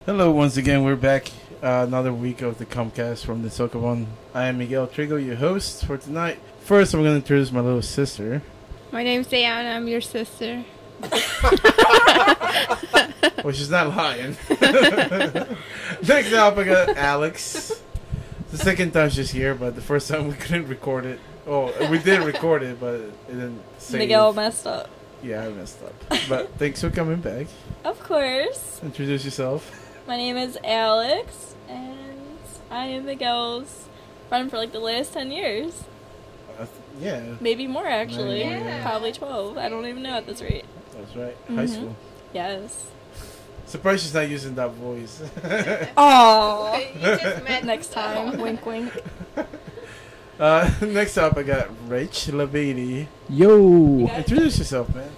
Hello, once again, we're back. Another week of the Kum-Cast from the One. I am Miguel Trigo, your host for tonight. First, I'm going to introduce my little sister. My name's Dayana. I'm your sister. Well, she's not lying. Next up, I got Alex. The second time she's here, but the first time we couldn't record it. Oh, we did record it, but it didn't save. Miguel messed up. Yeah, I messed up. But thanks for coming back. Of course. Introduce yourself. My name is Alex, and I am Miguel's friend for like the last 10 years. Yeah. Maybe more, actually. Yeah. Probably 12. I don't even know at this rate. That's right. High school. Yes. Surprised she's not using that voice. Oh. You just met Next time. Wink, wink. Next up, I got Rich Labadi. Yo! Introduce yourself, man.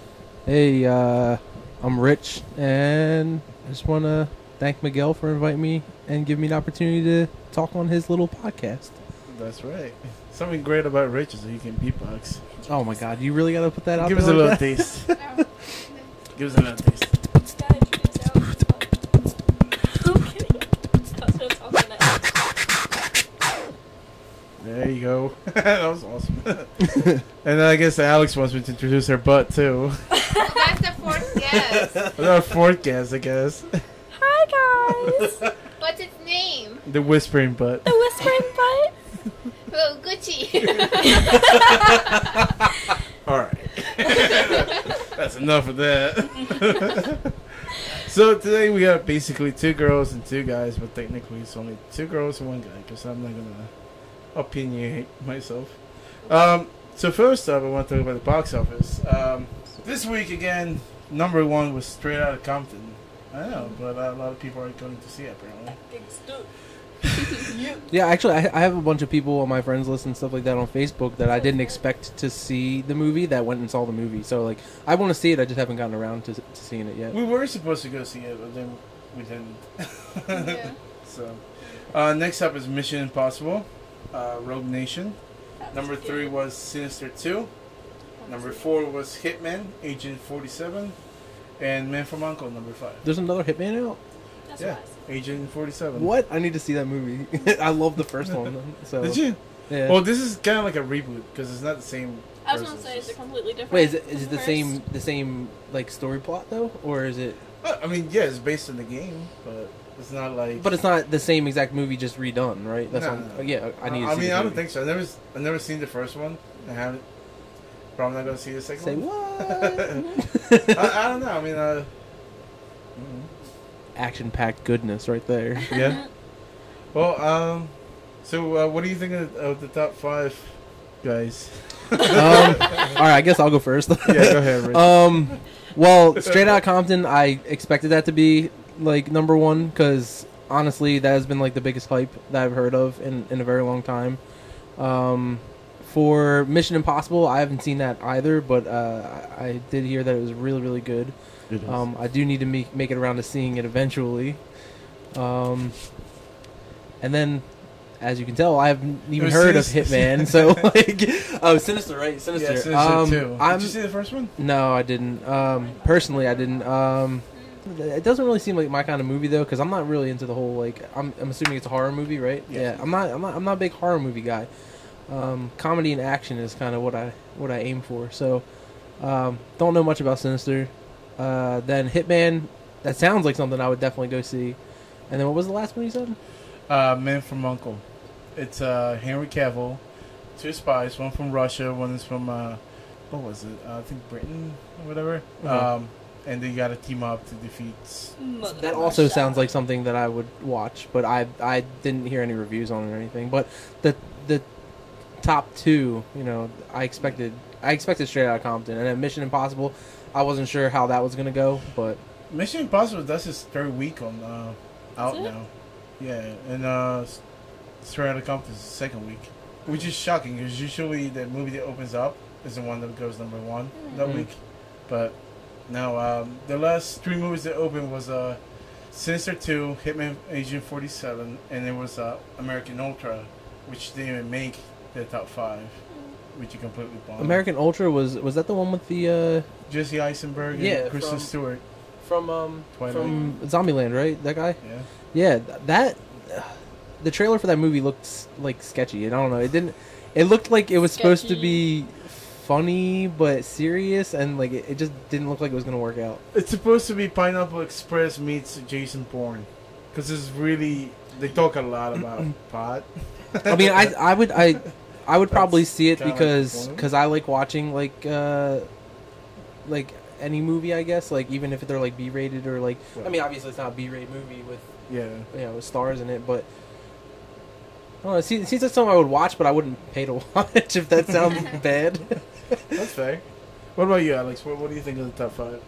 Hey, I'm Rich, and I just want to thank Miguel for inviting me and give me an opportunity to talk on his little podcast. That's right. Something great about Rich is that he can beatbox. Oh my god, you really got to put that out Give there us a like little that? taste. Give us a little taste. There you go. That was awesome. And then I guess Alex wants me to introduce her butt, too. Well, that's the fourth guess. Our fourth guest, I guess. Hi, guys. What's its name? The whispering butt. The whispering butt. Oh, Gucci. Alright. That's enough of that. So today we have basically two girls and two guys, but technically it's only two girls and one guy, because I'm not going to opinionate myself. So first up, I want to talk about the box office. This week, again, number one was Straight Outta Compton. I know, but a lot of people are going to see it, apparently. Yeah, actually, I have a bunch of people on my friends list and stuff like that on Facebook that I didn't expect to see the movie that went and saw the movie. So, like, I want to see it, I just haven't gotten around to seeing it yet. We were supposed to go see it, but then we didn't. Yeah. So, next up is Mission Impossible, Rogue Nation. Number 3 was Sinister 2. Number 4 was Hitman, Agent 47. And Man from U.N.C.L.E, number 5. There's another Hitman out? That's Yeah, Agent 47. What? I need to see that movie. I love the first one. So. Did you? Yeah. Well, this is kind of like a reboot because it's not the same. I was going to person. say, it's a completely different. Wait, is it the first. same like story plot though, or is it? I mean, yeah, it's based on the game, but it's not like. But it's not the same exact movie, just redone, right? That's No, what no. yeah. I need. To I see mean, the I don't movie. think so. I've never seen the first one. I haven't. Probably not gonna see the second Say one. what? I don't know. I mean, Action-packed goodness right there. yeah. Well, so what do you think of the top 5 guys? All right, I guess I'll go first. Yeah, go ahead, Rich. Well, Straight Outta Compton, I expected that to be like number 1 because honestly, that has been like the biggest hype that I've heard of in a very long time. For Mission Impossible, I haven't seen that either, but I did hear that it was really, really good. I do need to make it around to seeing it eventually. And then, as you can tell, I haven't even heard of Hitman. So, like, Sinister, right? Sinister. Yeah, Sinister 2. Did you see the first one? No, I didn't. Personally, I didn't. It doesn't really seem like my kind of movie though, because I'm not really into the whole like. I'm assuming it's a horror movie, right? Yeah. I'm not a big horror movie guy. Comedy and action is kind of what I aim for. So, don't know much about Sinister. Then Hitman, that sounds like something I would definitely go see. And then what was the last one you said? Man from U.N.C.L.E. It's Henry Cavill, 2 spies, one from Russia, one is from what was it? I think Britain or whatever. Mhm. And they got to team up to defeat. That also sounds like something that I would watch, but I didn't hear any reviews on it or anything. But the top 2, you know, I expected Straight Outta Compton, and then Mission Impossible. I wasn't sure how that was gonna go, but Mission Impossible, that's his 3rd week on out now. Yeah, and Straight Outta Compton is the 2nd week, which is shocking because usually the movie that opens up is the one that goes number 1 that week. But now the last 3 movies that opened was Sinister 2, Hitman Agent 47, and there was American Ultra, which didn't even make the top 5. which you completely bombed. American Ultra was that the one with the Jesse Eisenberg and Yeah, Kristen from- Stewart. from Twilight. from Zombieland, right? That guy. Yeah. Yeah, that the trailer for that movie looked like sketchy. And I don't know. It didn't. It looked like it was supposed to Sketchy. be funny but serious, and like it just didn't look like it was gonna work out. It's supposed to be Pineapple Express meets Jason Bourne, because it's really they talk a lot about pot. I mean, I would probably That's see it kinda like because the point. I like watching like any movie, I guess, like even if they're like B-rated or like I mean obviously it's not a B-rated movie with Yeah. with stars in it, but I don't know, it seems like something I would watch, but I wouldn't pay to watch if that sounds bad. That's fair. What about you, Alex? What do you think of the top 5?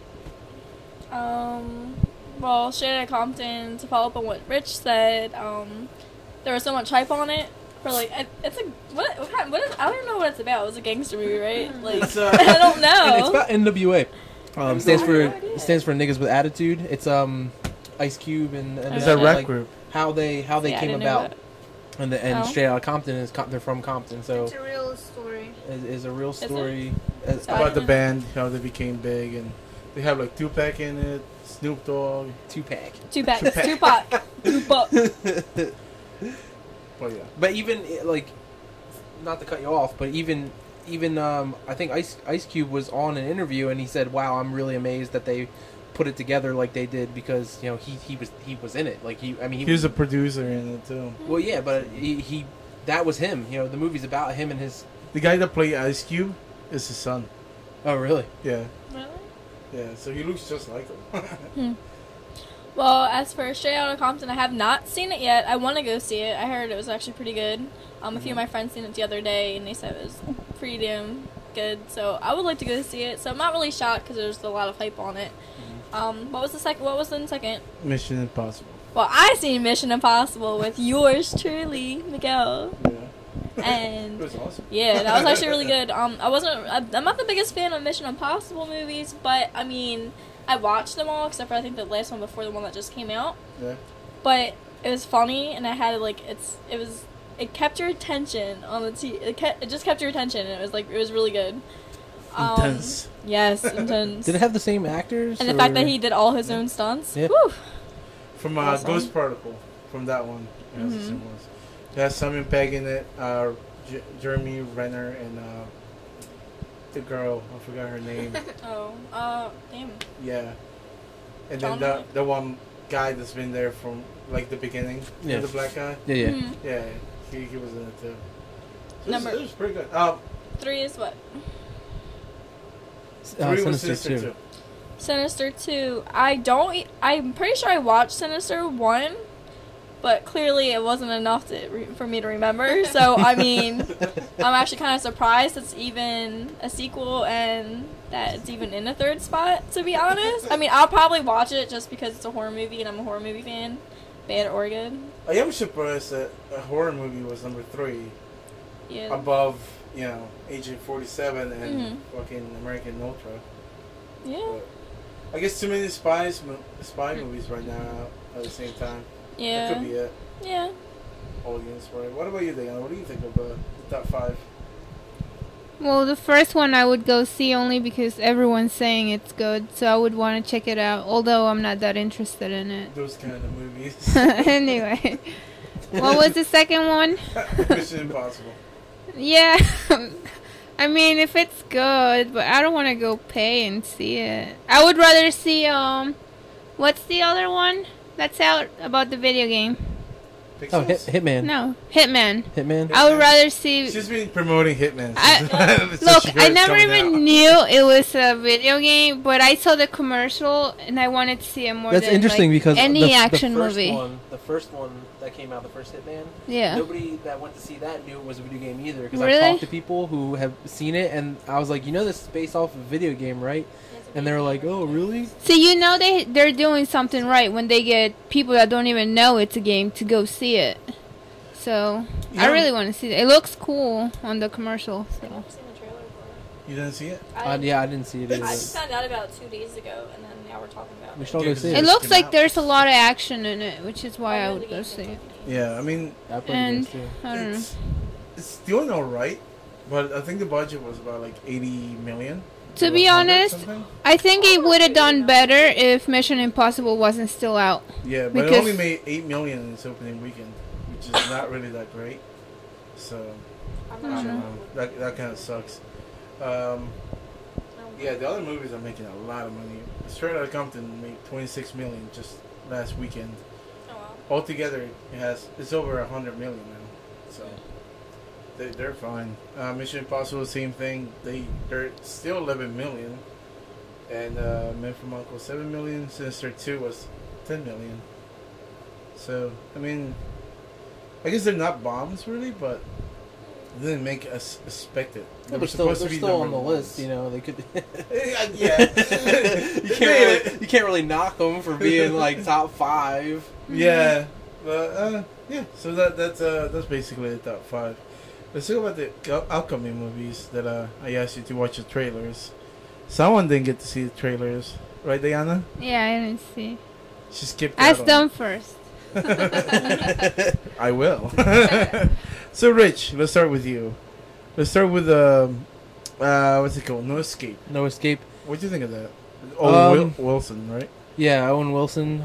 Well, Straight Outta Compton, to follow up on what Rich said, there was so much hype on it. For like, it's a what is, I don't even know what it's about. It was a gangster movie, right? Like, It's, I don't know. And it's about NWA. Stands I for have no idea. stands for niggas with attitude. It's Ice Cube and It's Okay. a rap like, group. how they Yeah, I came didn't know about. that. And Oh. Straight Outta Compton is they're from Compton, so It's a real story. is a real it? story. So I About the didn't- band, how they became big, and they have like Tupac in it, Snoop Dogg. Tupac. Tupac. But yeah. But even like, not to cut you off, but even I think Ice Cube was on an interview and he said, "Wow, I'm really amazed that they put it together like they did because he was in it. Like He was a producer in it too. well, yeah, but he that was him. You know, the movie's about him and his. The guy that played Ice Cube is his son. Oh, really? Yeah. Really? Yeah, so he looks just like him. Well, as for Straight Outta Compton, I have not seen it yet. I want to go see it. I heard it was actually pretty good. A few of my friends seen it the other day, and they said it was pretty damn good. So I would like to go see it. So I'm not really shocked because there's a lot of hype on it. What was the second? What was the second? Mission Impossible. Well, I seen Mission Impossible with yours truly, Miguel. Yeah. It And was awesome. yeah, that was actually really good. I'm not the biggest fan of Mission Impossible movies, but I mean, I watched them all except for I think the last one before the one that just came out. Yeah. But it was funny, and I had like it kept your attention on the it just kept your attention, and it was really good. Intense. Yes, intense. Did it have the same actors? And the fact that he did all his own stunts. Yeah. Woo. From Awesome. Ghost Particle. From that one. It has the same ones. It has Simon Pegg in it, Jeremy Renner, and the girl. I forgot her name. Oh, damn. Yeah. And John then Wick. the one guy that's been there from like the beginning. Yeah. The black guy. Yeah. Mhm. Yeah. He was in it too. So Number- it was pretty good. 3 is what? 3 was Sinister Sinister 2. 2. Sinister 2. I'm pretty sure I watched Sinister 1, but clearly it wasn't enough for me to remember. So, I mean, I'm actually kind of surprised it's even a sequel and that it's even in a third spot, to be honest. I mean, I'll probably watch it just because it's a horror movie and I'm a horror movie fan, bad or good. I am surprised that a horror movie was number 3 Yeah. above, Agent 47 and Mhm. fucking American Ultra. Yeah. But I guess too many spy movies right now at the same time. That Yeah. could be it. Yeah. Audience, right? What about you, Dayana? What do you think of the top 5? Well, the first one I would go see only because everyone's saying it's good, so I would want to check it out, although I'm not that interested in it. Those kind of movies. Anyway, what was the second one? Mission Impossible. Yeah, I mean, if it's good, but I don't want to go pay and see it. I would rather see, what's the other one that's out about the video game? Oh, Pixels? Hitman. No, Hitman. Hitman. I would rather see... She's been promoting Hitman. Look, I never even knew it was a video game, but I saw the commercial and I wanted to see it more That's than interesting like, because any action the first movie. the first one that came out, the first Hitman. Yeah. Nobody that went to see that knew it was a video game either. Because Really? I talked to people who have seen it, and I was like, this is based off of a video game, right? And they were like, oh, really? So they're doing something right when they get people that don't even know it's a game to go see it. So I Yeah. really want to see it. It looks cool on the commercial. So. I've seen the trailer for You didn't see it? it. Yeah, I didn't see it either. I just found out about it 2 days ago, and then now we're talking about We it. should all go see It it. looks came like out. there's a lot of action in it, which is why I Oh, would the go game see it. Yeah, I mean, I played And games too. I don't know. it's doing alright, but I think the budget was about like 80 million. To be honest, I think it would have done better if Mission Impossible wasn't still out. Yeah, but it only made $8 million in its opening weekend, which is not really that great. So that kind of sucks. Yeah, the other movies are making a lot of money. Straight Outta Compton made $26 million just last weekend. Oh wow. Altogether, it's over $100 million now. So they're fine. Mission Impossible, same thing. They're still $11 million, and Men from U.N.C.L.E. $7 million. Sinister 2 was $10 million. So I mean, I guess they're not bombs really, but they didn't make us expect it. They're still on the list, you know. They could. Yeah. You can't really knock them for being like top 5. Yeah, but yeah. So that's basically the top 5. Let's talk about the upcoming movies that I asked you to watch the trailers. Someone didn't get to see the trailers, right, Dayana? Yeah, I didn't see. She skipped. Ask them first. I will. So, Rich, let's start with you. Let's start with what's it called? No Escape. No Escape. What do you think of that? Oh, Wilson, right? Yeah, Owen Wilson.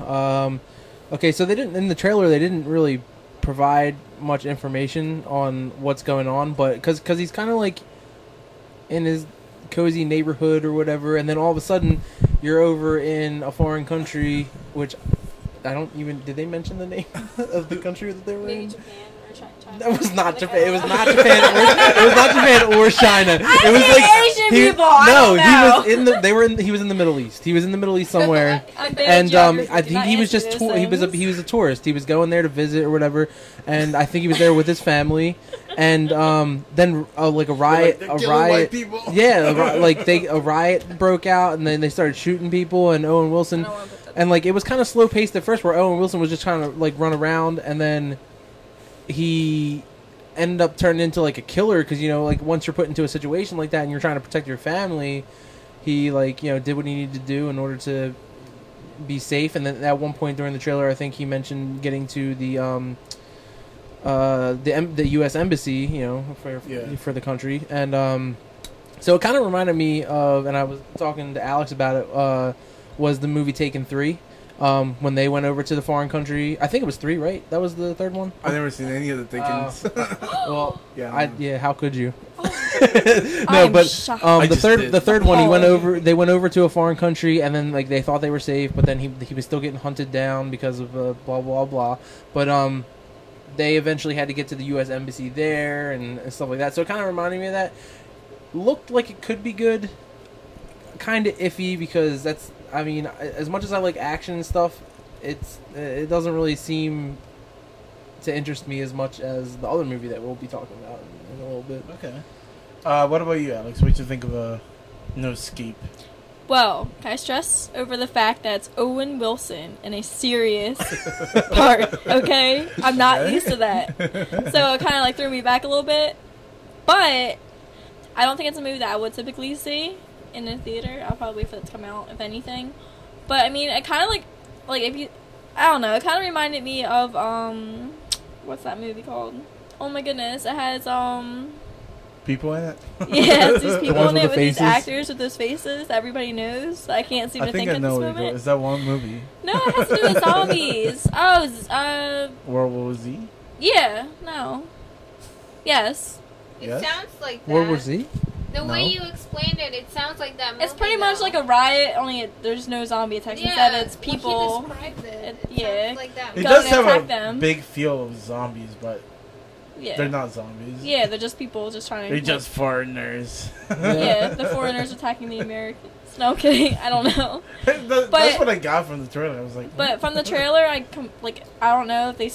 Okay, so they didn't in the trailer. They didn't really provide much information on what's going on, but because he's kind of like in his cozy neighborhood or whatever, and then all of a sudden you're over in a foreign country, which I don't even. Did they mention the name of the country that they were in? Japan or China. That was not Japan. It was not Japan. It was not Japan or China. It was like Asian people. I don't know. He was in the Middle East. He was in the Middle East somewhere, and I think he was just he was a tourist. He was going there to visit or whatever, and I think he was there with his family, and then like a riot, yeah, a riot broke out, and then they started shooting people, and Owen Wilson, and like it was kind of slow paced at first, where Owen Wilson was just trying to like run around, and then he ended up turning into like a killer because, you know, like once you're put into a situation like that and you're trying to protect your family, he like, you know, did what he needed to do in order to be safe. And then at one point during the trailer, I think he mentioned getting to the U.S. Embassy, you know, for the country. And so it kind of reminded me of, and I was talking to Alex about it, was the movie Taken 3. When they went over to the foreign country, I think it was 3, right? That was the third one. I've never seen any of the Takens. Well, yeah, how could you? No, but the third one, they went over to a foreign country, and then like they thought they were safe, but then he was still getting hunted down because of blah blah blah. But they eventually had to get to the U.S. Embassy there and stuff like that. So it kind of reminded me of that. Looked like it could be good. Kind of iffy because that's. I mean, as much as I like action and stuff, it doesn't really seem to interest me as much as the other movie that we'll be talking about in a little bit. Okay. What about you, Alex? What did you think of No Escape? Well, can I stress over the fact that it's Owen Wilson in a serious part, okay? I'm not used to that. So it kind of like threw me back a little bit. But I don't think it's a movie that I would typically see in the theater. I'll probably wait for it to come out, if anything. But I mean, it kind of like if you, I don't know, it kind of reminded me of what's that movie called? Oh my goodness, it has people in it. Yeah, these people in it with these actors with those faces that everybody knows. I can't seem to think at this moment. Is that one movie? No, it has to do with zombies. World War Z. Yeah. No. Yes. It sounds like that. World War Z. The way you explained it, it sounds like that movie. It's pretty much like a riot, only there's no zombie attacks. Instead, it's people. It like that. It does have a big feel of zombies, but they're not zombies. Yeah, they're just people just trying to. They're just foreigners. Yeah, the foreigners attacking the Americans. No, I'm kidding. I don't know. That's what I got from the trailer. I was like, but from the trailer, I don't know if they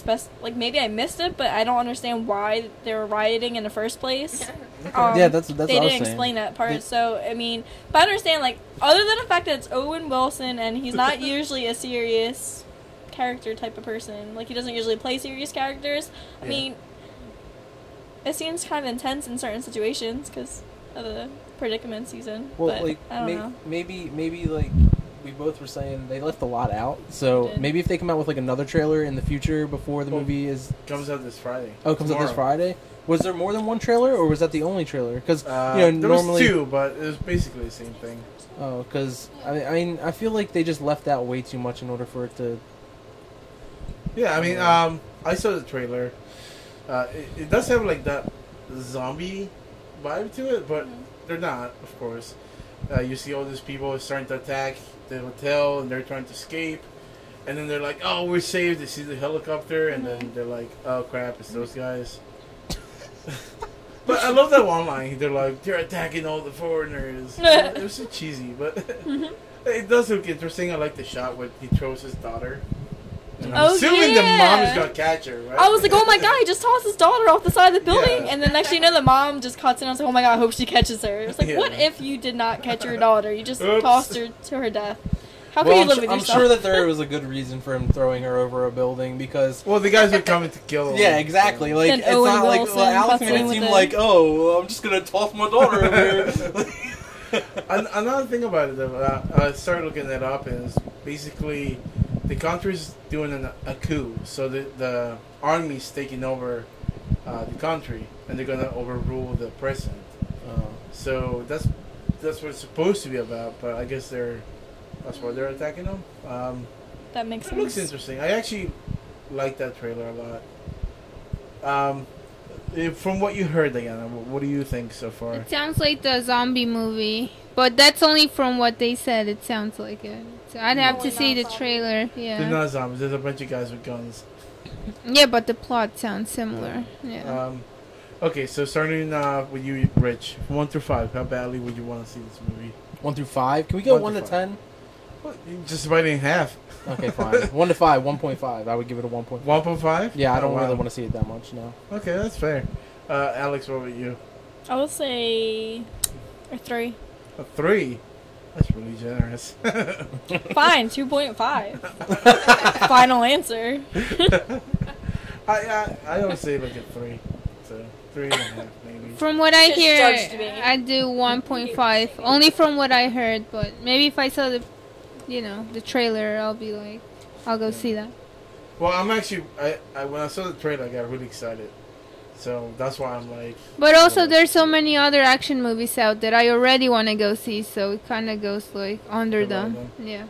maybe I missed it, but I don't understand why they were rioting in the first place. Yeah, that's they what I was didn't saying. Explain that part. So I mean, but I understand other than the fact that it's Owen Wilson and he's not usually a serious character type of person. Like he doesn't usually play serious characters. I mean, it seems kind of intense in certain situations because of the predicaments he's in. Well, but like I don't know. maybe like we both were saying they left a lot out. So maybe if they come out with like another trailer in the future before the movie comes out this Friday. Oh, it comes out this Friday. Was there more than one trailer, or was that the only trailer? Because there normally was 2, but it was basically the same thing. Oh, because I mean, I feel like they just left out way too much in order for it to. Yeah, I mean, I saw the trailer. It does have like that zombie vibe to it, but they're not, of course. You see all these people starting to attack the hotel, and they're trying to escape. And then they're like, "Oh, we're saved." They see the helicopter, and then they're like, "Oh crap, it's those guys." But I love that one line. They're like, "They're attacking all the foreigners." It was so cheesy, but it does look interesting. I like the shot where he throws his daughter. And I'm assuming the mom is gonna catch her, right? I was like, "Oh my god, he just tossed his daughter off the side of the building," and then next thing you know, the mom just cuts in. I was like, "Oh my god, I hope she catches her." It's like, what if you did not catch your daughter? You just tossed her to her death. How can you live with yourself? I'm sure that there was a good reason for him throwing her over a building because... Well, the guys were coming to kill him. Yeah, exactly. Like, it's not like... Well, Alex made it seem like, oh, I'm just going to toss my daughter over here. Another thing about it, though, I started looking that up, and it's basically the country's doing a coup. So the army's taking over the country, and they're going to overrule the president. So that's what it's supposed to be about, but I guess that's why they're attacking them. That makes sense. It looks interesting. I actually like that trailer a lot. From what you heard, Dayana, what do you think so far? It sounds like the zombie movie, but that's only from what they said. It sounds like it. So I'd have to see the trailer. Yeah. They're not zombies. There's a bunch of guys with guns. Yeah, but the plot sounds similar. Yeah. Okay, so starting with you, Rich, from 1 through 5, how badly would you want to see this movie? 1 through 5? Can we go 1 to 10? Well, just divided in half. Okay, fine. 1 to 5, 1.5. I would give it a 1.5. 1.5? Yeah, I don't really want to see it that much, no. Okay, that's fair. Alex, what about you? I would say a 3. A 3? That's really generous. Fine, 2.5. Final answer. I would say like a 3. So 3.5 maybe. From what I hear, I do 1.5. Only from what I heard, but maybe if I saw the trailer, I'll be like, I'll go see that. Well, I'm actually, when I saw the trailer, I got really excited. So that's why I'm like. But also, there's so many other action movies out that I already want to go see, so it kind of goes like under them. Yeah.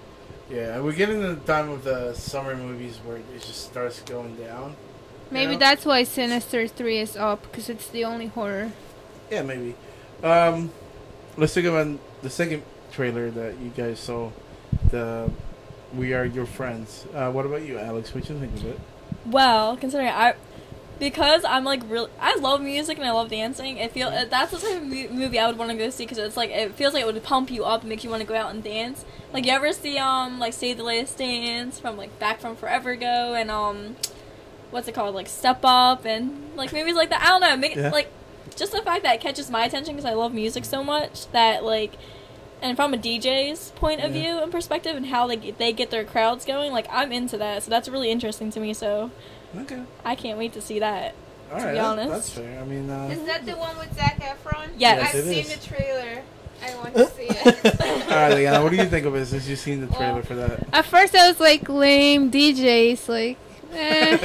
Yeah, we're getting to the time of the summer movies where it just starts going down. Maybe that's why Sinister 3 is up, because it's the only horror. Yeah, maybe. Let's talk about the second trailer that you guys saw. The We Are Your Friends. What about you, Alex? What you think of it? Well, considering because I'm like I love music and I love dancing. That's the type of movie I would want to go see because it's like it feels like it would pump you up and make you want to go out and dance. Like you ever see like Save the Latest Dance from like Back from Forever Ago and what's it called, like Step Up and like movies like that. I don't know, like just the fact that it catches my attention because I love music so much that like. And from a DJ's point of view and perspective and how they get their crowds going, like, I'm into that. So that's really interesting to me. So I can't wait to see that, to be honest. That's fair. I mean... is that the one with Zac Efron? Yes. I've seen the trailer. I want to see it. Alright, Dayana, what do you think of it since you've seen the trailer for that? At first I was like, lame DJs, like, and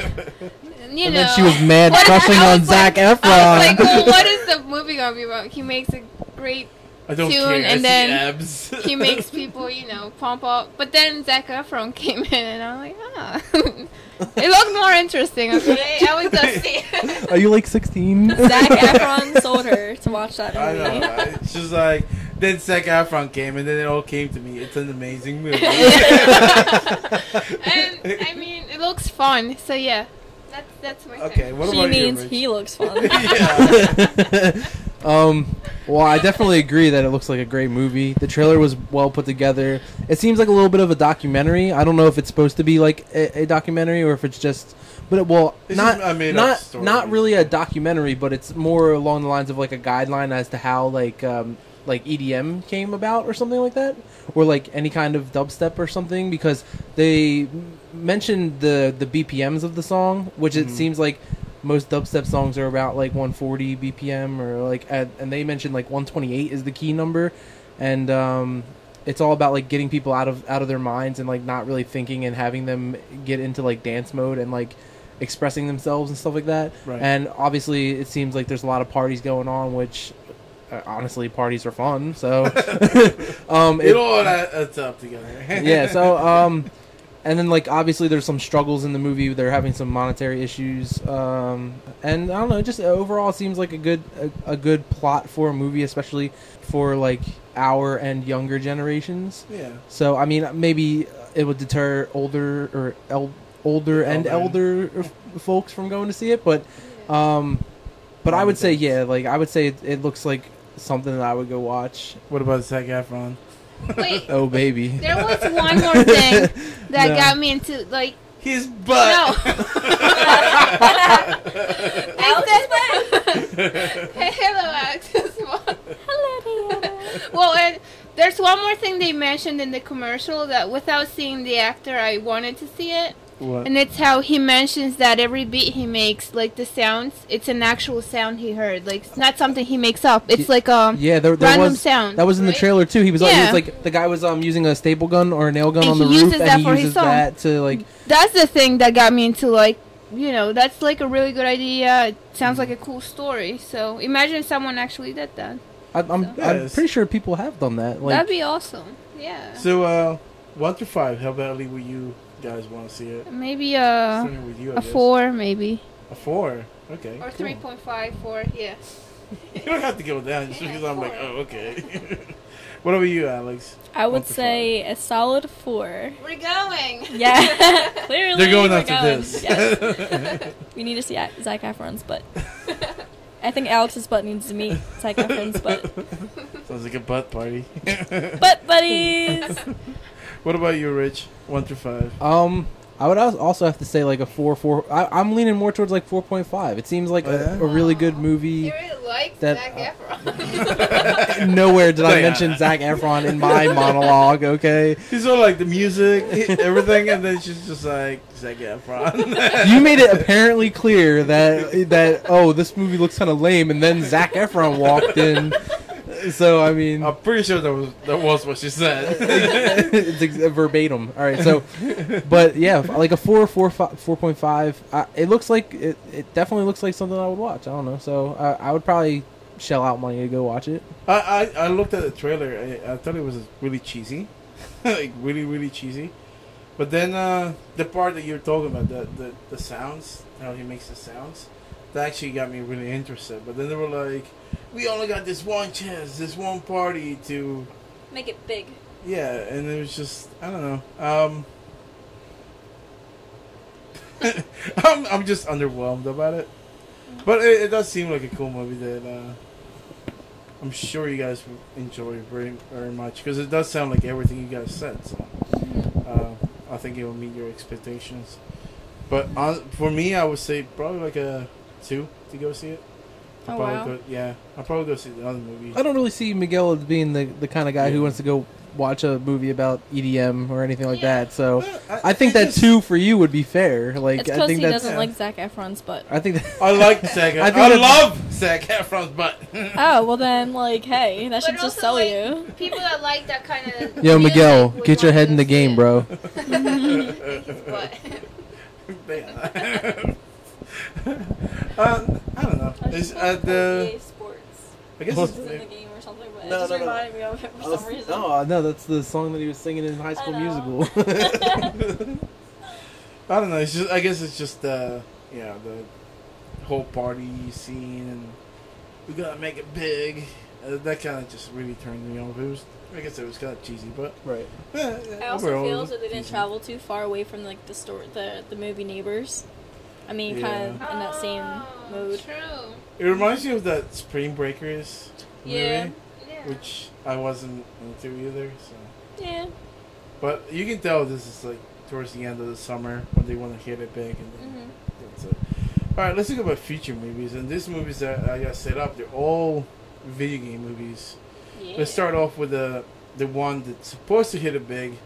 then she was mad crushing on Zac Efron. I was like, well, what is the movie going to be about? He makes a great... I don't tune, care. And then he makes people, pump up. But then Zac Efron came in, and I'm like, it looked more interesting. Okay, I was gonna see it. Are you like 16? Zac Efron sold her to watch that movie. I know. Right? It's just like then Zac Efron came, and then it all came to me. It's an amazing movie. And I mean, it looks fun. So yeah, that's my. Okay, what she about means you, Rich? he looks fun. Well, I definitely agree that it looks like a great movie. The trailer was well put together. It seems like a little bit of a documentary. I don't know if it's supposed to be like a documentary or if it's just, but not really a documentary, but it's more along the lines of like a guideline as to how like EDM came about or something like that, or like any kind of dubstep or something, because they mentioned the BPMs of the song, which it seems like most dubstep songs are about like 140 BPM or like and they mentioned like 128 is the key number, and it's all about like getting people out of their minds and like not really thinking and having them get into like dance mode and like expressing themselves and stuff like that. Right. And obviously it seems like there's a lot of parties going on, which honestly parties are fun. So it all adds up together. yeah. So and then like obviously there's some struggles in the movie. They're having some monetary issues. And I don't know. Just overall it seems like a good plot for a movie, especially for like our and younger generations. Yeah. So I mean maybe it would deter older folks from going to see it, but I would say I would say it looks like something that I would go watch. What about Zac Efron? Wait. Oh baby. There was one more thing that got me into like his butt. No. Hey, hello, Alex. Hello, Dayana. Well, and there's one more thing they mentioned in the commercial that without seeing the actor, I wanted to see it. What? And it's how he mentions that every beat he makes, like the sounds, it's an actual sound he heard. Like, it's not something he makes up. It's like a random sound. That was in the trailer too. He was like the guy was using a staple gun or a nail gun on the roof, and he uses that to like. That's the thing that got me into like, that's like a really good idea. It sounds like a cool story. So imagine if someone actually did that. I'm pretty sure people have done that. Like, that'd be awesome. Yeah. So 1 to 5, how badly would you guys want to see it? Maybe Starting with you, I guess. 4, maybe. A 4, okay. Or cool. 3.5, 4, yeah. You don't have to go down just because I'm like, oh, okay. What about you, Alex? I would say a solid 4. We're going. Yeah, clearly They're going we're after this. Yes. We need to see Zac Efron's butt. I think Alex's butt needs to meet Zac Efron's butt. Sounds like a butt party. Butt buddies. What about you, Rich? 1 through 5. I would also have to say like a 4. I'm leaning more towards like 4.5. It seems like a really good movie. You really like Zac Efron. Nowhere did I mention Zac Efron in my monologue. Okay. He's all like the music, everything, and then she's just like Zac Efron. You made it apparently clear that this movie looks kind of lame, and then Zac Efron walked in. So I mean, I'm pretty sure that was what she said. It's verbatim. All right, so, but yeah, like a 4.5. It looks like it definitely looks like something I would watch. I don't know, so I would probably shell out money to go watch it. I looked at the trailer. I thought it was really cheesy, like really really cheesy. But then the part that you're talking about, the sounds, how he makes the sounds, that actually got me really interested. But then they were like, we only got this one chance, this one party to make it big. Yeah, and it was just, I don't know. I'm just underwhelmed about it. But it does seem like a cool movie that I'm sure you guys will enjoy very, very much. Because it does sound like everything you guys said. So I think it will meet your expectations. But for me, I would say probably like a 2 to go see it. I'll probably go see the other movie. I don't really see Miguel as being the kind of guy who wants to go watch a movie about EDM or anything like that. So I think that 2 for you would be fair. Like it's I think he doesn't like Zac Efron's butt. I think I like Zac. I love Zac Efron's butt. Oh well, then hey, that should just sell you. People that like that kind of. Yo, Miguel, get your head in the game, bro. I don't know. It's EA Sports. I guess it's in the game or something, but it just reminded me of it for some reason. No, that's the song that he was singing in High School Musical. I don't know. It's just. I guess it's just the whole party scene, and we gotta make it big. That kind of just really turned me off. I guess it was kind of cheesy, but right. I also feel that they didn't travel too far away from like the movie Neighbors. I mean, kind of in that same mood. True. It reminds me of that Spring Breakers movie, Yeah. which I wasn't into either. So. Yeah. But you can tell this is like towards the end of the summer when they want to hit it big, and then that's it. All right, let's talk about future movies. And these movies that I got set up, they're all video game movies. Yeah. Let's start off with the one that's supposed to hit it big,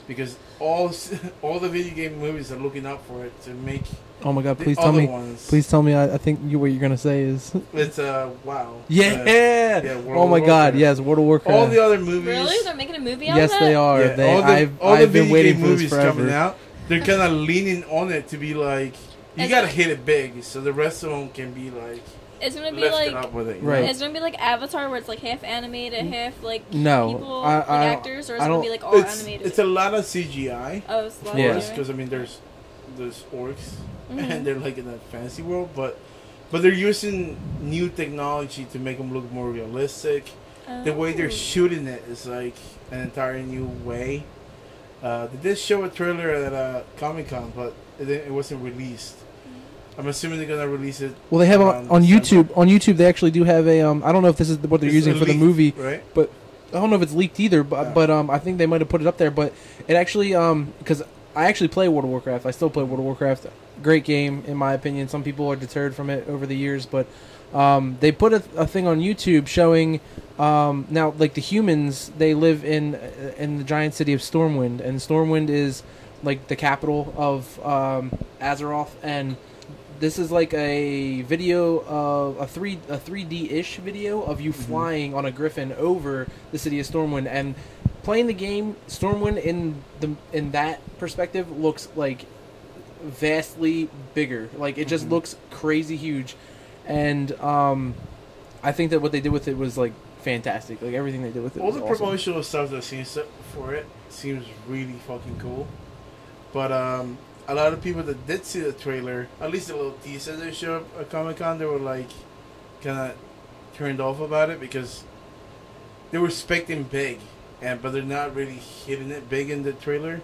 because all the video game movies are looking out for it to make. Oh my god! The Please tell other me. ones. Please tell me. I think what you're gonna say is. It's WoW. Yeah. World Oh my of god! Warcraft. Yes, World of Warcraft. All the other movies. Really? They're making a movie out Yes, of that? they are. Yeah, I've the been video waiting game for this movies forever. coming out. They're kind of leaning on it to be like, you Is gotta it- hit it big, so the rest of them can be like It's gonna be lifted like up with it. Right. It's gonna be like Avatar, where it's like half animated, half like No, people, I- like I- actors, or it's I gonna don't- be like all It's animated. a lot of CGI. Oh, it's a lot Yeah. of Because I mean, there's orcs, Mhm. and they're like in a fantasy world, but they're using new technology to make them look more realistic. The way they're shooting it is like an entirely new way. They did show a trailer at Comic-Con, but it wasn't released. I'm assuming they're gonna release it. Well, they have around on December. YouTube. On YouTube, they actually do have a. I don't know if this is what they're It's using a for the leak, movie, right? but I don't know if it's leaked either. But Yeah. I think they might have put it up there. But it actually because I actually play World of Warcraft. I still play World of Warcraft. Great game in my opinion. Some people are deterred from it over the years, but they put a thing on YouTube showing now like the humans, they live in the giant city of Stormwind, and Stormwind is like the capital of Azeroth, and this is like a video of a 3D-ish video of you flying on a griffin over the city of Stormwind, and playing the game Stormwind in that perspective looks like vastly bigger. Like it just looks crazy huge, and I think that what they did with it was like fantastic. Like everything they did with it All was the awesome. promotional stuff that seems for it seems really fucking cool. But a lot of people that did see the trailer, at least a little teaser they showed at Comic-Con, they were like kind of turned off about it because they were expecting big, but they're not really hitting it big in the trailer.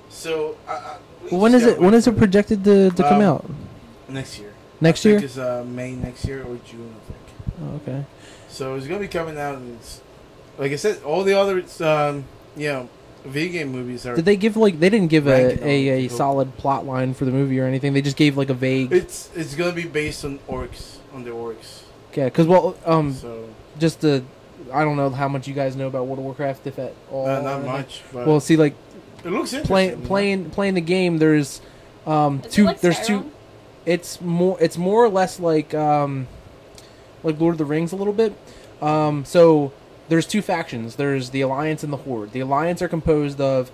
So Well, when is it? When is it projected to come out? Next year. Next I year? think it's May next year or June, I think. Oh, okay. So it's gonna be coming out, and it's, like I said, all the other video game movies are. Did they give like they didn't give ranking on a people. solid plot line for the movie or anything? They just gave like a vague. It's gonna be based on the orcs. Yeah, because So just the I don't know how much you guys know about World of Warcraft, if at all. or not anything. much. But Well, see, like it looks interesting. playing the game. There's Is two. it like There's Skyrim? two. It's more or less like Lord of the Rings a little bit. So there's two factions. There's the Alliance and the Horde. The Alliance are composed of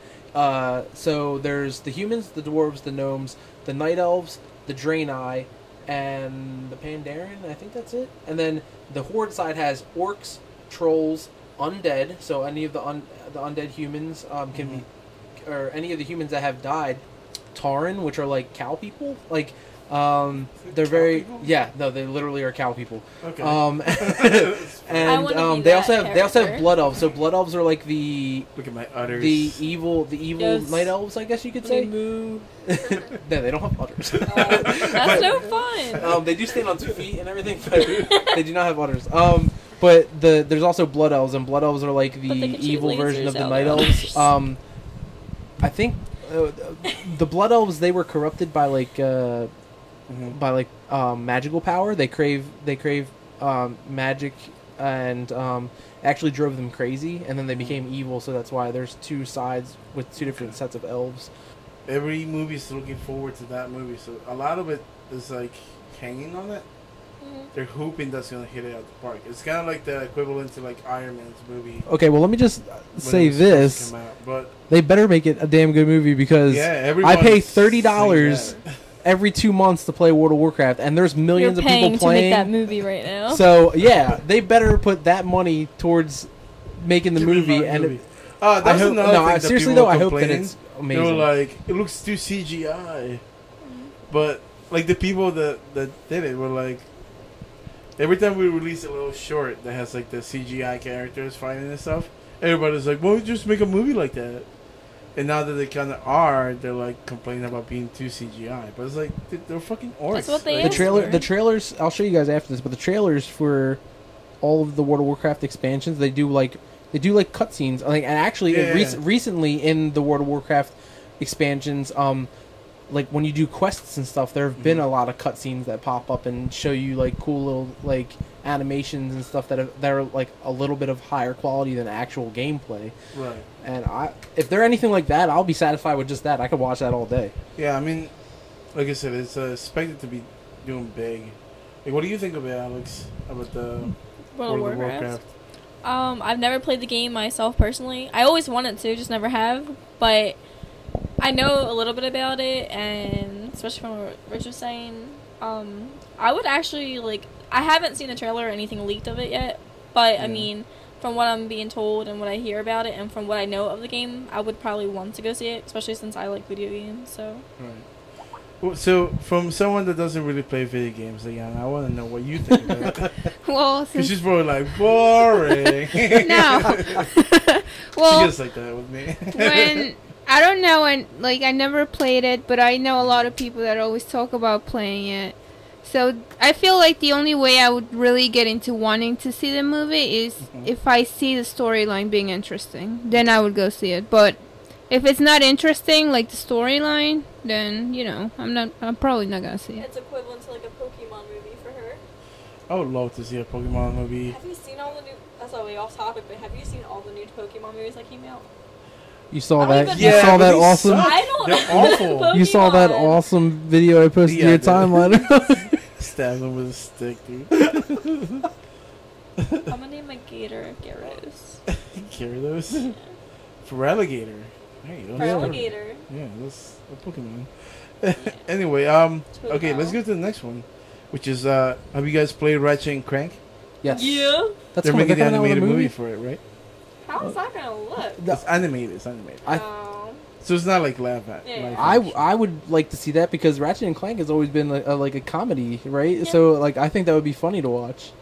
so there's the humans, the dwarves, the gnomes, the night elves, the Draenei, and the Pandaren. I think that's it. And then the Horde side has orcs, trolls, undead. So any of the undead humans can be, or any of the humans that have died. Tauren, which are like cow people, like they're very people? they literally are cow people. Okay. And wanna be they that also have character. blood elves. So blood elves are like the Look at my udders. evil Yes. night elves, I guess you could say. Moo. No, they don't have udders. That's no fun. They do stand on 2 feet and everything, but they do not have udders. But there's also blood elves, and blood elves are like the But they can shoot evil version of lasers the out night of elves. others. I think the blood elves, they were corrupted by like magical power. They crave magic, and actually drove them crazy, and then they became evil. So that's why there's two sides with two different sets of elves. Every movie's looking forward to that movie, so a lot of it is like hanging on it. They're hoping that's gonna hit it out the park. It's kind of like the equivalent to like Iron Man's movie. Okay, well let me just when say it was supposed to this: come out. But they better make it a damn good movie, because yeah, I everyone pay saying $30 that. every 2 months to play World of Warcraft, and there's millions You're of paying people to make that playing. movie right now. So yeah, they better put that money towards making the To make movie. that And movie. I That's hope, another no, thing I, that seriously people though, I hope that complaining. it's They amazing. were like, it looks too CGI. But like the people that did it were like, every time we release a little short that has like the CGI characters fighting and stuff, everybody's like, well, just make a movie like that. And now that they kind of are, they're like complaining about being too CGI. But it's like they're fucking orcs. That's what they Like, is. the trailers, I'll show you guys after this, but the trailers for all of the World of Warcraft expansions, they do like cutscenes. Like, and actually, Yeah. recently in the World of Warcraft expansions, like when you do quests and stuff, there have been a lot of cutscenes that pop up and show you like cool little like animations and stuff that are like a little bit of higher quality than actual gameplay. Right. And if they're anything like that, I'll be satisfied with just that. I could watch that all day. Yeah, I mean, like I said, it's expected to be doing big. Like, what do you think of it, Alex? About the World of Warcraft? I've never played the game myself personally. I always wanted to, just never have. But I know a little bit about it, and especially from what Rich was saying, I would actually like. I haven't seen the trailer or anything leaked of it yet, but I mean, from what I'm being told and what I hear about it, and from what I know of the game, I would probably want to go see it, especially since I like video games. So. Right. Well, so, from someone that doesn't really play video games, Dayana, I want to know what you think about it. Well, because she's probably like boring. No. Well, she gets like that with me. when I don't know, and like I never played it, but I know a lot of people that always talk about playing it. So I feel like the only way I would really get into wanting to see the movie is if I see the storyline being interesting. Then I would go see it. But if it's not interesting, like the storyline, then I'm probably not gonna see it. It's equivalent to like a Pokemon movie for her. I would love to see a Pokemon movie. Have you seen all the new? That's way off topic, but have you seen all the new Pokemon movies that came out? You saw I don't that? even You know. saw that these awesome? suck. I don't They're know. awful. You saw that Pokemon. awesome video I posted to Yeah, your dude. timeline? Stab them with a stick, dude. I'm gonna name my gator Gyarados. Gyarados? For alligator. There you go. For alligator. Yeah, that's a Pokemon. Anyway, okay, let's go to the next one, which is, have you guys played Ratchet and Clank? Yes. Yeah. That's They're making an coming out with a animated movie for it, right? How is that gonna look? It's animated. It's animated. Oh. So it's not like live at. Yeah. I would like to see that because Ratchet and Clank has always been like a comedy, right? Yeah. So like I think that would be funny to watch.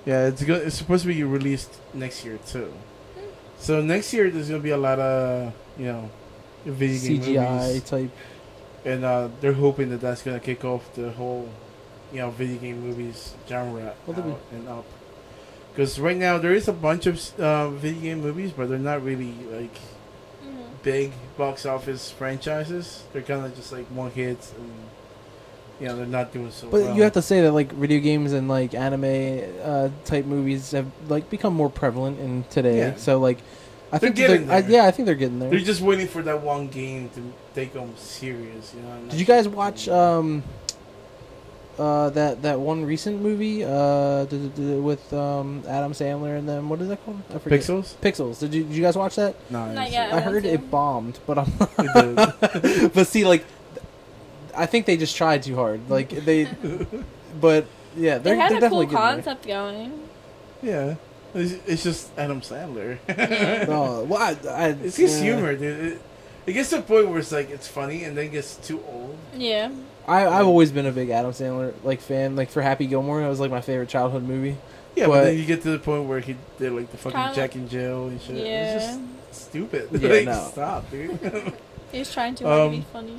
Yeah, it's supposed to be released next year too. So next year there's gonna be a lot of video game CGI movies, type. and they're hoping that that's gonna kick off the whole video game movies genre out and up. Because right now there is a bunch of video game movies, but they're not really like big box office franchises. They're kind of just like one hits, and they're not doing so well. But you have to say that like video games and like anime type movies have like become more prevalent in today. Yeah. So like I think They're getting there. I think they're getting there. They're just waiting for that one game to take them serious. Did you guys watch that one recent movie with Adam Sandler and them? What is that called? I forget. Pixels? Pixels. Did you guys watch that? No, Not yet. I I heard want to. it bombed, but I'm. It did. But see, like, I think they just tried too hard. Like they, but yeah, They they're had a definitely cool getting concept going. Yeah. It's just Adam Sandler. there. No, well, It's his humor, dude. It gets to a point where it's like it's funny, and then it gets too old. Yeah. I've always been a big Adam Sandler fan. Like for Happy Gilmore, that was like my favorite childhood movie. Yeah, But- but then you get to the point where he did like the fucking Kinda Jack and Jill and shit. Yeah. It's just stupid. Yeah, like, no. stop, dude. He was trying too hard to be funny.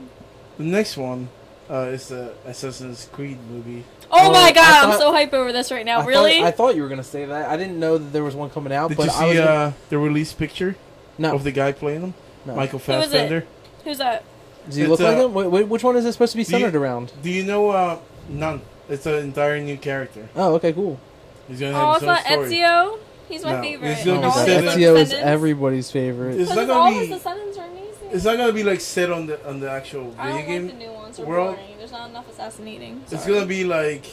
The next one is the Assassin's Creed movie. Oh my I god, I'm thought- so hyped over this right now. I really? Thought, I thought you were gonna say that. I didn't know that there was one coming out. Did but you I was see the release picture no, of the guy playing him? no. Michael Who is it? Fassbender. Who's that? Does he It's, look like him? Which one is it supposed to be do you- centered around? Do you know? None. It's an entire new character. Oh, okay, cool. He's gonna Oh, have it's his own not story. Ezio? He's my No, favorite. it's gonna Oh be my set God, in- Ezio is Descendants. everybody's favorite. It's not Because gonna all his be. descendants are amazing. It's not gonna be like set on the actual I video don't game. like the new ones. They're world. boring. There's not enough assassinating. It's Sorry. gonna be like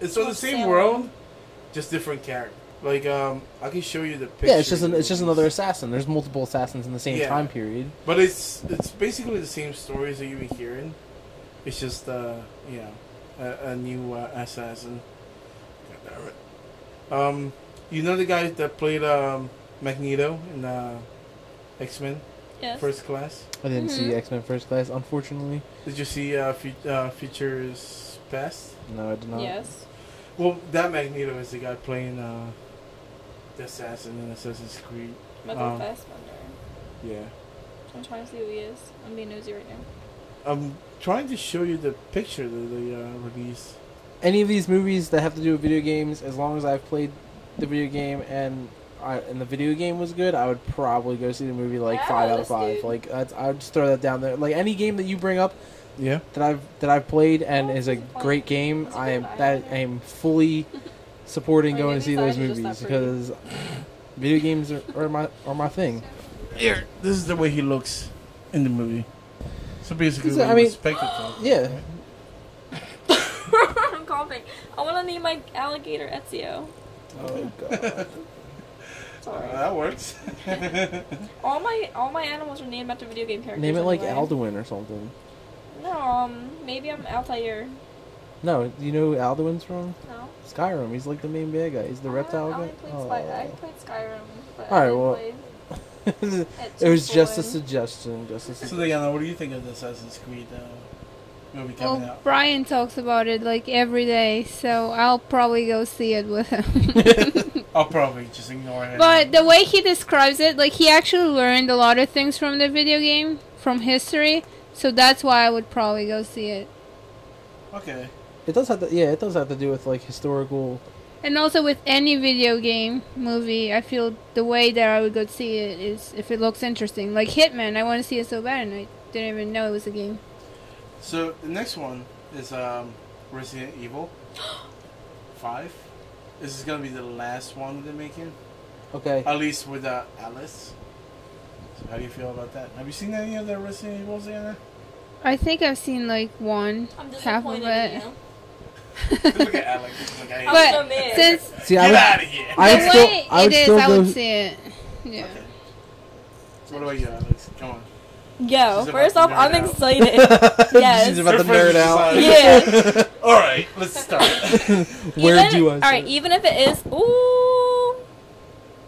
it's on the More same sailing. world, just different character. Like I can show you the picture. Yeah, it's just another assassin. There's multiple assassins in the same Yeah. time period. But it's basically the same stories that you've been hearing. It's just a new assassin. God damn it. You know the guy that played Magneto in X-Men Yes. First Class? I didn't see Mhm. X-Men First Class, unfortunately. Did you see Futures Past? No, I did not. Yes. Well, that Magneto is the guy playing the assassin in Assassin's Creed. Michael Fassbender. Yeah. I'm trying to see who he is. I'm being nosy right now. I'm trying to show you the picture that they released. Any of these movies that have to do with video games, as long as I've played the video game and and the video game was good, I would probably go see the movie like 5 out of 5. Dude. Like I would just throw that down there. Like any game that you bring up Yeah. that I've played and is a great game, I am fully supporting going to see those movies because video games are my thing. Here, this is the way he looks in the movie. So basically, So, what I you mean, expect it to. Yeah. I'm coughing. I want to name my alligator Ezio. Oh god. Sorry. That works. All my animals are named after video game characters. Name it like anyway. Alduin or something. No, maybe I'm Altair. No, do you know who Alduin's from? No. Skyrim. He's like the main bad guy. He's the reptile I guy. played Skyrim. But Alright, I didn't well, play it was just a Cohen. suggestion. So, Dayana, what do you think of the Assassin's Creed movie coming Well, out? Brian talks about it like every day, so I'll probably go see it with him. I'll probably just ignore it. But the way he describes it, like he actually learned a lot of things from the video game, from history, so that's why I would probably go see it. Okay. It does have to. Yeah, it does have to do with like historical. And also with any video game movie, I feel the way that I would go see it is if it looks interesting. Like Hitman, I want to see it so bad, and I didn't even know it was a game. So the next one is Resident Evil 5. This is gonna be the last one they're making, Okay. at least with Alice. So how do you feel about that? Have you seen any of the Resident Evils, Diana? I think I've seen like one, I'm half of disappointed it. in you. Look at Alex. Like, I hate But so mad. since See, Get out of here. I would the still. way I would it is, still I go. would see it. Yeah. Okay. So what about you, Alex? Come on. Yo, She's first about off, to I'm nerd out. excited. Yes. She's about to Her friends nerd out. decide. Yeah. All right, let's start. Where do I? Alright, even if it is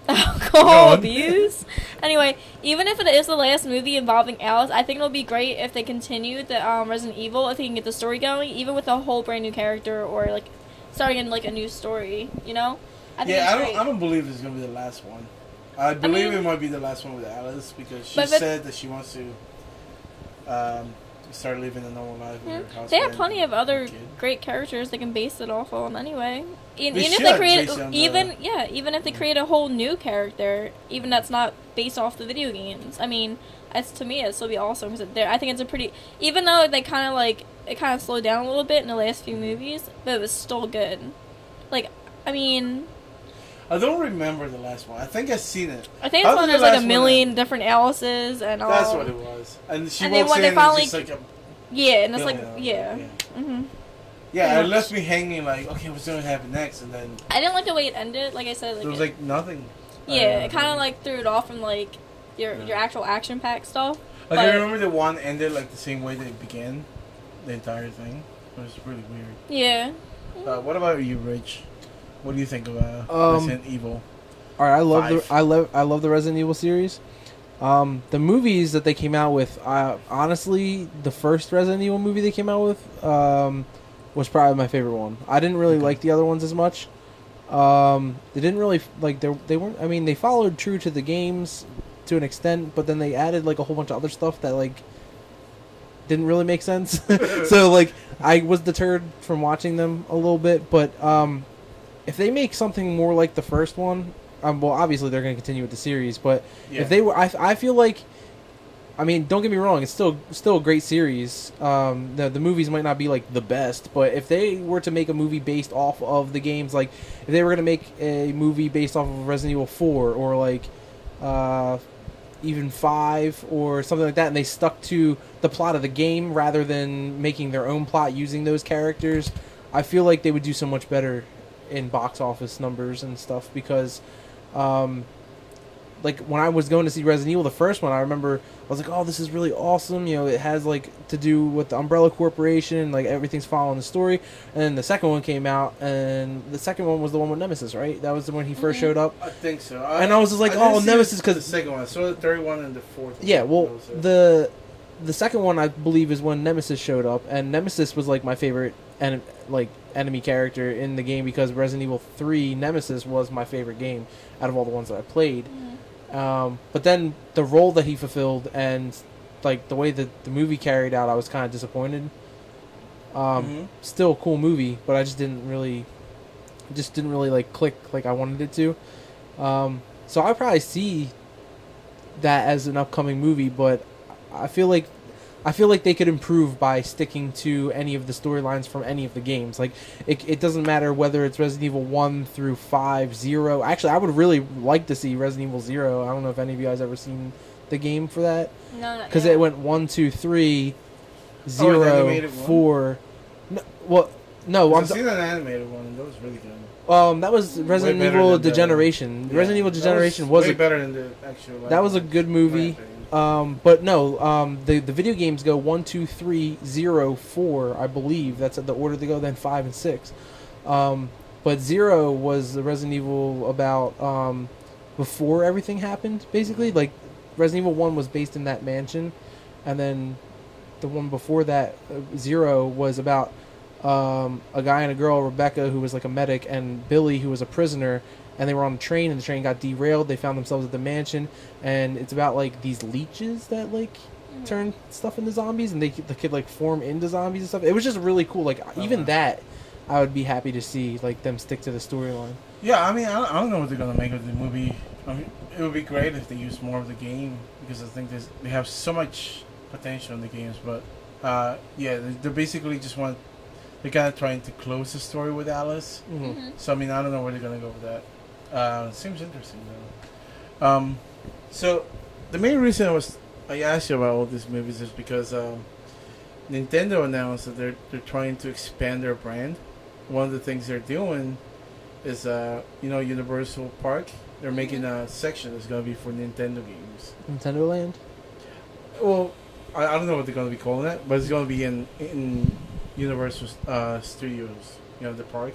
alcohol on. abuse. Anyway, even if it is the last movie involving Alice, I think it'll be great if they continue the Resident Evil, if they can get the story going, even with a whole brand new character or like starting in like a new story, you know? I think Yeah, it's great. I don't believe it's gonna be the last one. I believe mean- it might be the last one with Alice because she But- said that she wants to start living a normal life with her husband. They have plenty of and other kid. great characters they can base it off on anyway. Even They if should they create base it on even if they create a whole new character, even that's not based off the video games. I mean, as to me, it'd still be awesome because I think it's a pretty. Even though they kind of like it kind of slowed down a little bit in the last few movies, but it was still good. Like, I mean, I don't remember the last one. I think I've seen it. I think How it's when did there's the like last a one million different Alice's and all. That's what it was. And she And then walks when in they and finally- it's just like a Yeah, and it's like building. yeah. Mhm. Yeah, Pretty it much. left me hanging like, okay, what's going to happen next? And then I didn't like the way it ended. Like I said, like there was like nothing. yeah, it kind of like threw it off from like your actual action pack stuff. Like, I but- remember the one ended like the same way that it began, the entire thing. It was really weird. Yeah. What about you, Rich? What do you think of Resident Evil? All right, Five. I love the Resident Evil series. The movies that they came out with, honestly, the first Resident Evil movie they came out with was probably my favorite one. I didn't really like the other ones as much. They didn't really like they weren't. I mean, they followed true to the games to an extent, but then they added like a whole bunch of other stuff that like didn't really make sense. So like I was deterred from watching them a little bit. But if they make something more like the first one, well, obviously they're going to continue with the series. But Yeah. if they were, I feel like. I mean, don't get me wrong; it's still a great series. The movies might not be like the best, but if they were to make a movie based off of the games, like if they were going to make a movie based off of Resident Evil 4 or like even 5 or something like that, and they stuck to the plot of the game rather than making their own plot using those characters, I feel like they would do so much better in box office numbers and stuff because. Like when I was going to see Resident Evil, the first one, I remember I was like, "Oh, this is really awesome!" You know, it has like to do with the Umbrella Corporation, like everything's following the story. And then the second one came out, and the second one was the one with Nemesis, right? That was the one he first showed up. I think so. And I was just like, didn't oh, see Nemesis, the 'cause- second one. I saw the third one and the fourth one. Yeah, well, Those are- the second one I believe is when Nemesis showed up, and Nemesis was like my favorite enemy character in the game because Resident Evil 3 Nemesis was my favorite game out of all the ones that I played. But then the role that he fulfilled and like the way that the movie carried out, I was kind of disappointed. Still a cool movie, but I just didn't really like click like I wanted it to. So I probably see that as an upcoming movie, but I feel like they could improve by sticking to any of the storylines from any of the games. Like, it doesn't matter whether it's Resident Evil 1 through 5, 0. Actually, I would really like to see Resident Evil 0. I don't know if any of you guys ever seen the game for that. No, because it went 1, 2, 3, 0, 4. No, well, no, I've seen an animated one, and that was really good. That was Resident Evil Degeneration. Resident Evil Degeneration was way better than the actual. That was a good movie. But no, the video games go 1, 2, 3, 0, 4. I believe that's the order they go. Then 5 and 6. But 0 was the Resident Evil about before everything happened. Basically, like Resident Evil 1 was based in that mansion, and then the one before that, 0, was about a guy and a girl, Rebecca, who was like a medic, and Billy, who was a prisoner, and they were on a train, and the train got derailed. They found themselves at the mansion, and it's about like these leeches that like turn stuff into zombies, and they could like form into zombies and stuff. It was just really cool. Like even that, I would be happy to see like them stick to the storyline. Yeah, I mean, I don't know what they're gonna make of the movie. I mean, it would be great if they use more of the game, because I think they have so much potential in the games. But yeah, they basically just want. They're kind of trying to close the story with Alice. So, I mean, I don't know where they're going to go with that. Seems interesting, though. So, the main reason I asked you about all these movies is because Nintendo announced that they're trying to expand their brand. One of the things they're doing is, Universal Park. They're making a section that's going to be for Nintendo games. Nintendo Land? Well, I don't know what they're going to be calling it, but it's going to be in Universal Studios, the park.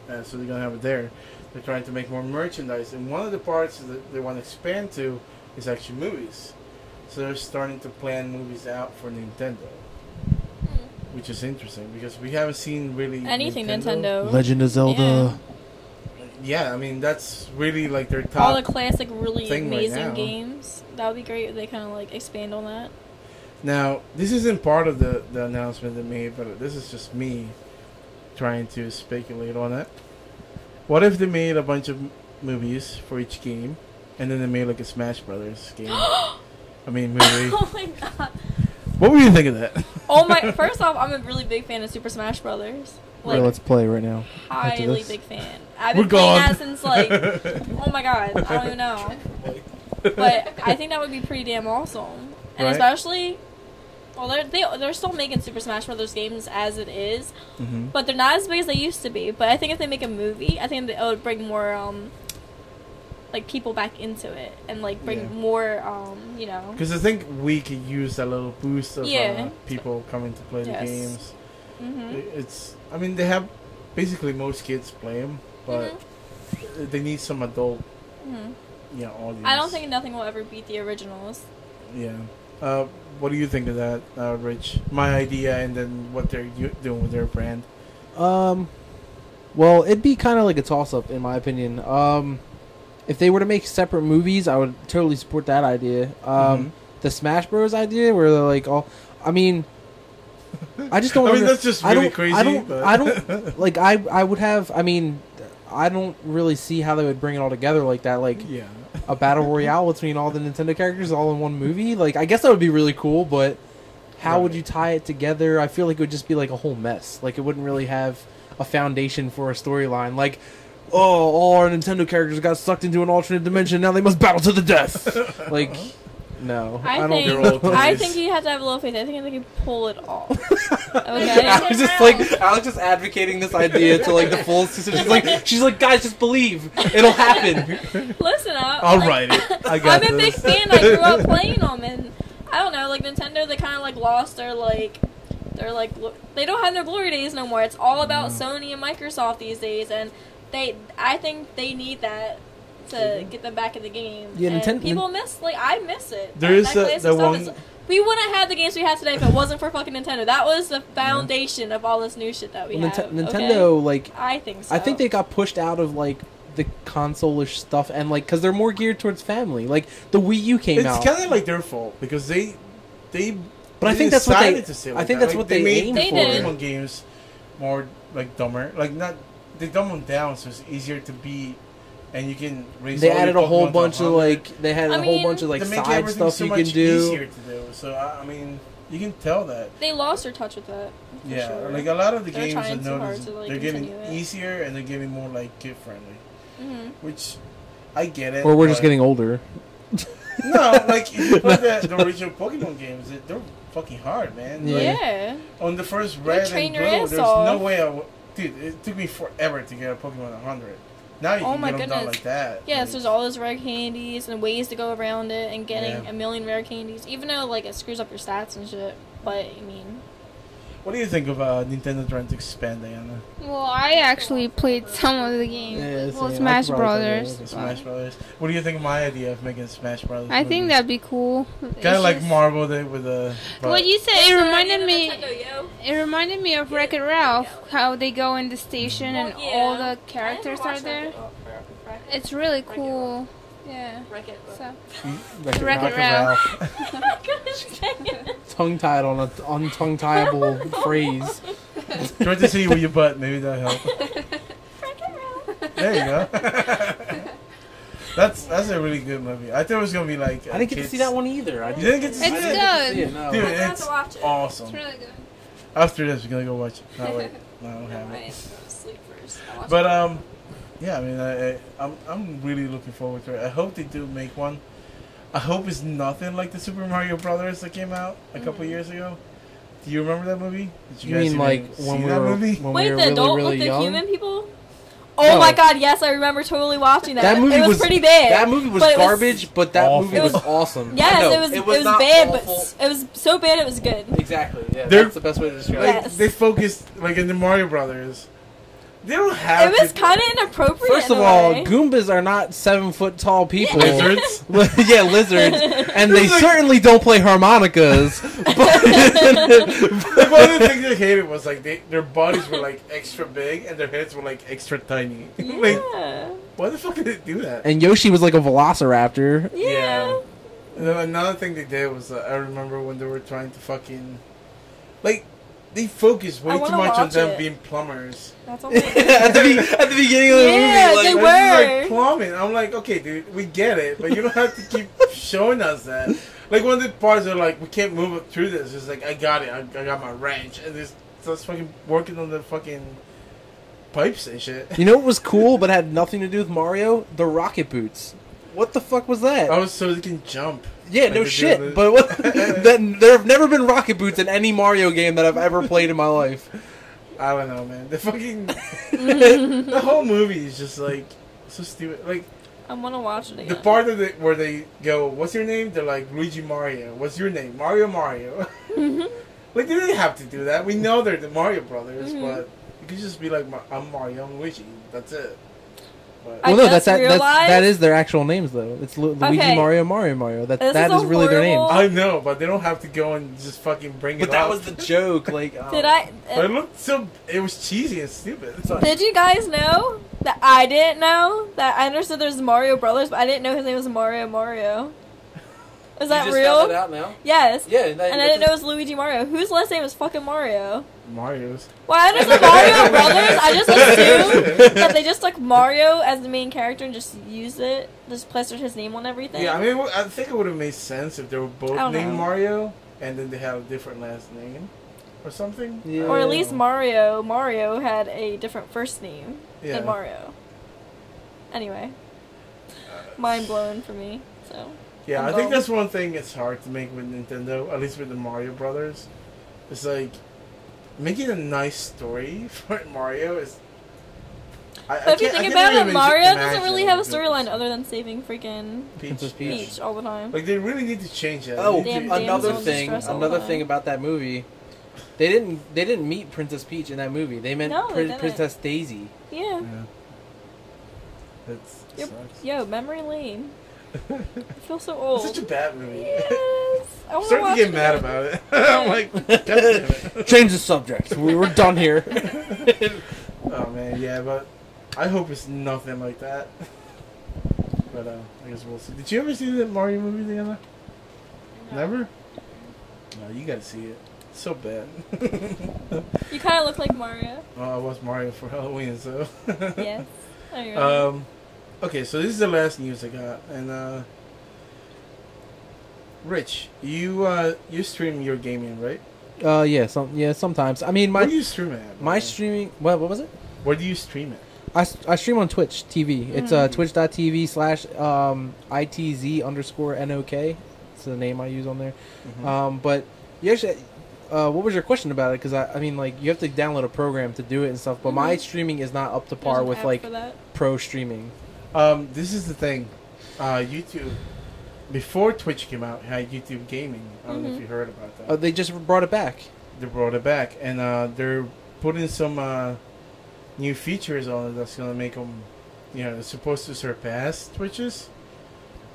So they're going to have it there. They're trying to make more merchandise. And one of the parts that they want to expand to is actually movies. So they're starting to plan movies out for Nintendo. Which is interesting, because we haven't seen really anything Nintendo. Legend of Zelda. Yeah, I mean, that's really like their top all the classic, really amazing right games. That would be great if they kind of like expand on that. Now, this isn't part of the announcement they made, but this is just me trying to speculate on it. What if they made a bunch of movies for each game, and then they made like a Smash Brothers game? I mean, movie. Oh my god. What would you think of that? Oh my! First off, I'm a really big fan of Super Smash Brothers. Like, let's play right now. Highly big fan. I've been playing that since like, oh my god, I don't even know. But I think that would be pretty damn awesome, and especially. Well, they're still making Super Smash Brothers games as it is, but they're not as big as they used to be. But I think if they make a movie, I think it would bring more like people back into it, and like bring more Because I think we could use that little boost of people coming to play the games. It's I mean, they have basically most kids play them, but they need some adult audience. I don't think nothing will ever beat the originals. Yeah. What do you think of that, Rich? My idea, and then what they're doing with their brand. Well, it'd be kind of like a toss-up, in my opinion. If they were to make separate movies, I would totally support that idea. The Smash Bros. Idea, where they're like all, I mean, I just don't. I mean, that's just really crazy. I don't like. I would have. I mean, I don't really see how they would bring it all together like that. Like, a battle royale between all the Nintendo characters all in one movie. Like, I guess that would be really cool, but how would you tie it together? I feel like it would just be like a whole mess. Like, it wouldn't really have a foundation for a storyline. Like, all our Nintendo characters got sucked into an alternate dimension. Now they must battle to the death. Like, no, I think you have to have a little faith. I think they can pull it off. Okay. I was just advocating this idea to like the fullest. She's like, guys, just believe it'll happen. Listen, I'll write it. I'm a big fan. I grew up playing them, and I don't know, like Nintendo, they kind of like lost their they don't have their glory days no more. It's all about Sony and Microsoft these days, and I think they need that to get them back in the game. Yeah, and people I miss it. There is the one. We wouldn't have the games we have today if it wasn't for fucking Nintendo. That was the foundation of all this new shit that we have. Nintendo, like, I think so. I think they got pushed out of like the console-ish stuff, and like because they're more geared towards family. Like the Wii U came out. It's kind of like their fault because they. But I think that's what they. I think that's what they aim for. Pokemon games more like dumber, like not. They dumb them down, so it's easier to be and you can raise. They all added your a whole Pokemon to bunch of 100. they had a whole bunch of like They make side everything stuff so you much can do. Easier to do. So I mean, you can tell that. They lost their touch with that. For Yeah, sure. like a lot of the They're games I trying too hard noticed, to, like, they're getting continue it. easier and they're getting more like kid friendly, Mm-hmm. which I get it. Or we're just but- getting older. No, like if you play the original Pokemon games, they're fucking hard, man. Yeah. Like, Yeah. on the first Red train and your Blue, ass there's off. no way dude, it took me forever to get a Pokemon 100. Now you Oh can my get them done goodness. like that. Yes, like, there's all those rare candies and ways to go around it and getting Yeah. a million rare candies, even though like it screws up your stats and shit. But I mean, What do you think of Nintendo trying to expand, Diana? Well, I actually played some of the games. Yeah, Well, same. Smash I could probably tell you Brothers. that. Smash Brothers. What do you think of my idea of making Smash Brothers? I think that'd be cool. kind of like Marvel did with the. What you said, it reminded me. It reminded me of Wreck-It Ralph, how they go in the station and all the characters are there. It's really cool. Yeah. So, Wreck-It Ralph. Tongue tied on an untongue-tieable phrase. Try to see with your butt. Maybe that'll help. There you go. That's a really good movie. I thought it was gonna be like. I didn't get to see that one either. You didn't get to see It's it? good. See it, no. Dude, I have it's to watch it. awesome. it's really good. After this, we're gonna go watch it. No, wait. No, I don't have Right, it. go to sleep first. I'll watch But it. yeah. I mean, I'm really looking forward to it. I hope they do make one. I hope it's nothing like the Super Mario Brothers that came out a couple years ago. Do you remember that movie? Did You mean even like see when we that were movie? when Wait, we were the really adult really with the young? human people? Oh No. my god, yes, I remember totally watching that. That movie it was pretty bad. That movie was but it was- garbage, but that awful. movie It was was- awesome. Yes, I know, it was not bad, awful. but it was so bad it was good. Exactly. Yeah, They're- that's the best way to describe Like it. Yes. they focused like in the Mario Brothers. They don't have. It was to- kind of inappropriate. First in of a all, way. Goombas are not 7-foot tall people. Lizards. Yeah, lizards, and they It's like- certainly don't play harmonicas. But Like one of the things I hated was like their bodies were like extra big and their heads were like extra tiny. Like Yeah. why the fuck did they do that? and Yoshi was like a velociraptor. Yeah. And then another thing they did was I remember when they were trying to fucking like they focused way I too wanna much on watch them it. being plumbers. That's all. at the beginning of the Yeah, movie, they like, were. This is like plumbing. I'm like, okay, dude, we get it, but you don't have to keep showing us that. Like one of the parts are like, we can't move it through this. It's like, I got it. I got my wrench, and this starts fucking working on the fucking pipes and shit. you know what was cool but had nothing to do with Mario? The rocket boots. What the fuck was that? I was so they can jump. Yeah, Like no they do shit. this. But what, there have never been rocket boots in any Mario game that I've ever played in my life. I don't know, man. The fucking the whole movie is just like so stupid. Like I want to watch it again. the part of it where they go, "What's your name?" They're like Luigi Mario. What's your name? Mario Mario. Like they didn't have to do that. We know they're the Mario Brothers, but you could just be like, "I'm Mario, I'm Luigi." That's it. But, I Well, no, just that realized- is their actual names though. It's Luigi, Okay. Mario, Mario. This That is is a really their horrible- names. I know, but they don't have to go and just fucking bring it But that up. was the joke. Like, Did I? But it looked so. It was cheesy and stupid. It's like, Did you guys know that I didn't know that I understood there's Mario Brothers, but I didn't know his name was Mario? Is that real? out now? Yes. Yeah, And I didn't know it was Luigi Mario. Whose last name is fucking Mario? Mario's. Well, I understood Mario Brothers. I just assumed that they just took Mario as the main character and just used it, just plastered his name on everything. Yeah, I mean, I think it would have made sense if they were both I don't named know. Mario and then they had a different last name or something. Yeah. Or at least Mario had a different first name Yeah. than Mario. Anyway, mind blown for me. So Yeah, I'm I think bummed. that's one thing it's hard to make with Nintendo, at least with the Mario Brothers. It's like making a nice story for Mario is. But if you think about it, Mario doesn't really have a storyline other than saving freaking Princess Peach. Peach all the time. Like they really need to change that. Oh, They need Damn to- damsel another in thing. distress all the Another time. thing about that movie. They didn't meet Princess Peach in that movie. They meant No, they didn't. Princess Daisy. Yeah. Yeah. That's Yep. sucks. Yo, memory lane. I feel so old. It's such a bad movie. Yes. I I'm want to starting watch to get it mad again. about it. I'm like, God damn it. Change the subject. We're done here. Oh man, yeah, but I hope it's nothing like that. But I guess we'll see. Did you ever see that Mario movie, Dayana? Never? No, you gotta see it. It's so bad. You kind of look like Mario. Well, I was Mario for Halloween, so. Yes. I remember. Okay, so this is the last news I got, and Rich, you stream your gaming, right? Yeah, sometimes. I mean, Where do you stream it at? my streaming. What was it? Where do you stream it? I stream on Twitch TV. It's twitch.tv/ITZ_NOK. It's the name I use on there. Mm-hmm. But you actually, what was your question about it? Because I mean, like, you have to download a program to do it and stuff. But my streaming is not up to par There's an with app like for that. pro streaming. This is the thing. YouTube, before Twitch came out, had YouTube Gaming. I don't know if you heard about that. They just brought it back. They brought it back, and they're putting some new features on it that's gonna make them, it's supposed to surpass Twitch's.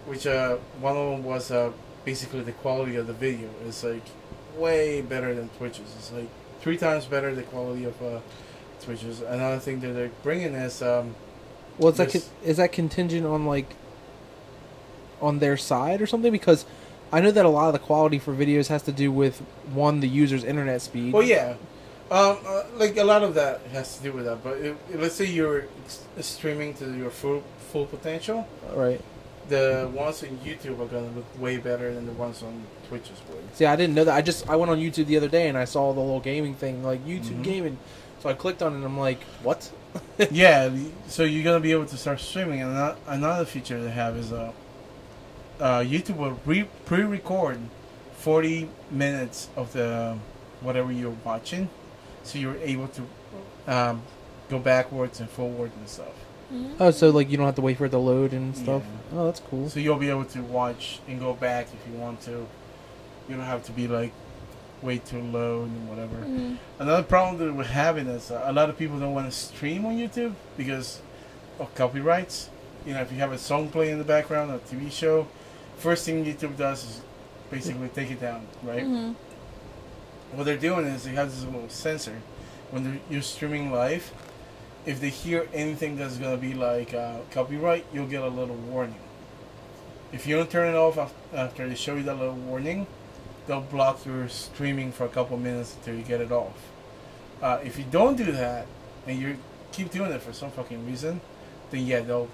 Which one of them was basically the quality of the video is like way better than Twitch's. It's like 3 times better the quality of Twitch's. Another thing that they're bringing is Well, is that contingent on like on their side or something? Because I know that a lot of the quality for videos has to do with the user's internet speed. Well, yeah, like a lot of that has to do with that. But let's say you're streaming to your full potential, right? The ones on YouTube are gonna look way better than the ones on Twitch's way. See, I didn't know that. I went on YouTube the other day and I saw the little gaming thing, like YouTube gaming. So I clicked on it and I'm like, what? Yeah, so you're gonna be able to start streaming. And another feature they have is YouTube will pre-record 40 minutes of the whatever you're watching, so you're able to go backwards and forward and stuff. Oh, so like you don't have to wait for it to load and stuff. Yeah. Oh, that's cool. So you'll be able to watch and go back if you want to. You don't have to be like wait to load and whatever. Another problem that we're having is a lot of people don't want to stream on YouTube because of copyrights. If you have a song playing in the background or a TV show, first thing YouTube does is basically take it down, right? What they're doing is they have this little sensor when you're streaming live. If they hear anything that's going to be like copyright, you'll get a little warning. If you don't turn it off after they show you that little warning, they'll block your streaming for a couple minutes until you get it off. If you don't do that, and you keep doing it for some fucking reason, then yeah, they'll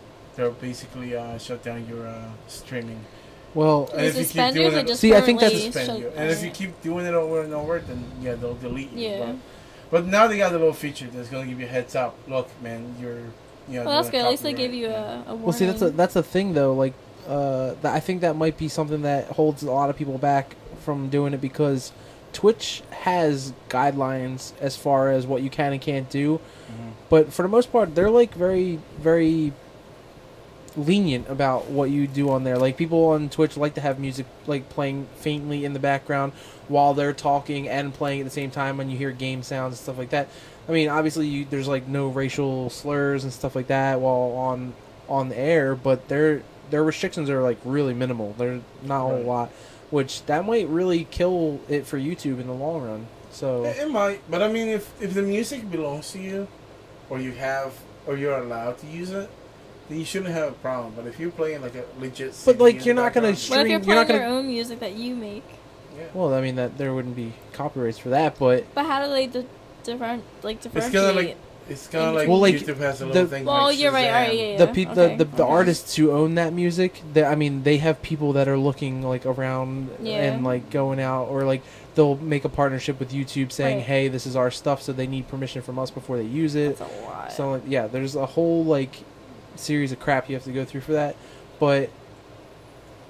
basically shut down your streaming. Well, and if you keep doing it, I think that's suspend you. And if you keep doing it over and over, then yeah, they'll delete you. Yeah. But now they got a little feature that's gonna give you a heads up. Look, man, you're. Well, that's good. At least they give you a warning. Well, see, that's a thing though. Like, I think that might be something that holds a lot of people back from doing it because Twitch has guidelines as far as what you can and can't do. But for the most part, they're like very, very lenient about what you do on there. Like, people on Twitch like to have music like playing faintly in the background while they're talking and playing at the same time when you hear game sounds and stuff like that. I mean, obviously there's like no racial slurs and stuff like that while on the air, but their restrictions are like really minimal. They're not a whole lot, which that might really kill it for YouTube in the long run. So it might, but I mean, if the music belongs to you, or you're allowed to use it, then you shouldn't have a problem. But if you're playing like a legit, but like you're not gonna stream. What if you're playing your own music that you make? Yeah. Well, I mean that there wouldn't be copyrights for that, but how do they differentiate? It's kind of like YouTube has a little thing. Well, like you're right. Shazam. All right, yeah. The artists who own that music, they have people that are looking like around and like going out, or like they'll make a partnership with YouTube saying, "Hey, this is our stuff," so they need permission from us before they use it. That's a lot. So like, yeah, there's a whole like series of crap you have to go through for that, but.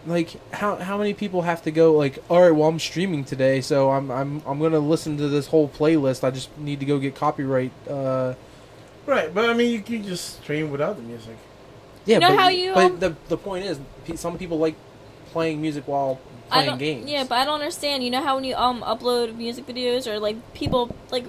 Like how many people have to go like, all right, well I'm streaming today, so I'm gonna listen to this whole playlist. I just need to go get copyright. Right, but I mean you can just stream without the music. Yeah, but the point is, some people like playing music while playing games. Yeah, but I don't understand. You know how when you upload music videos or like people like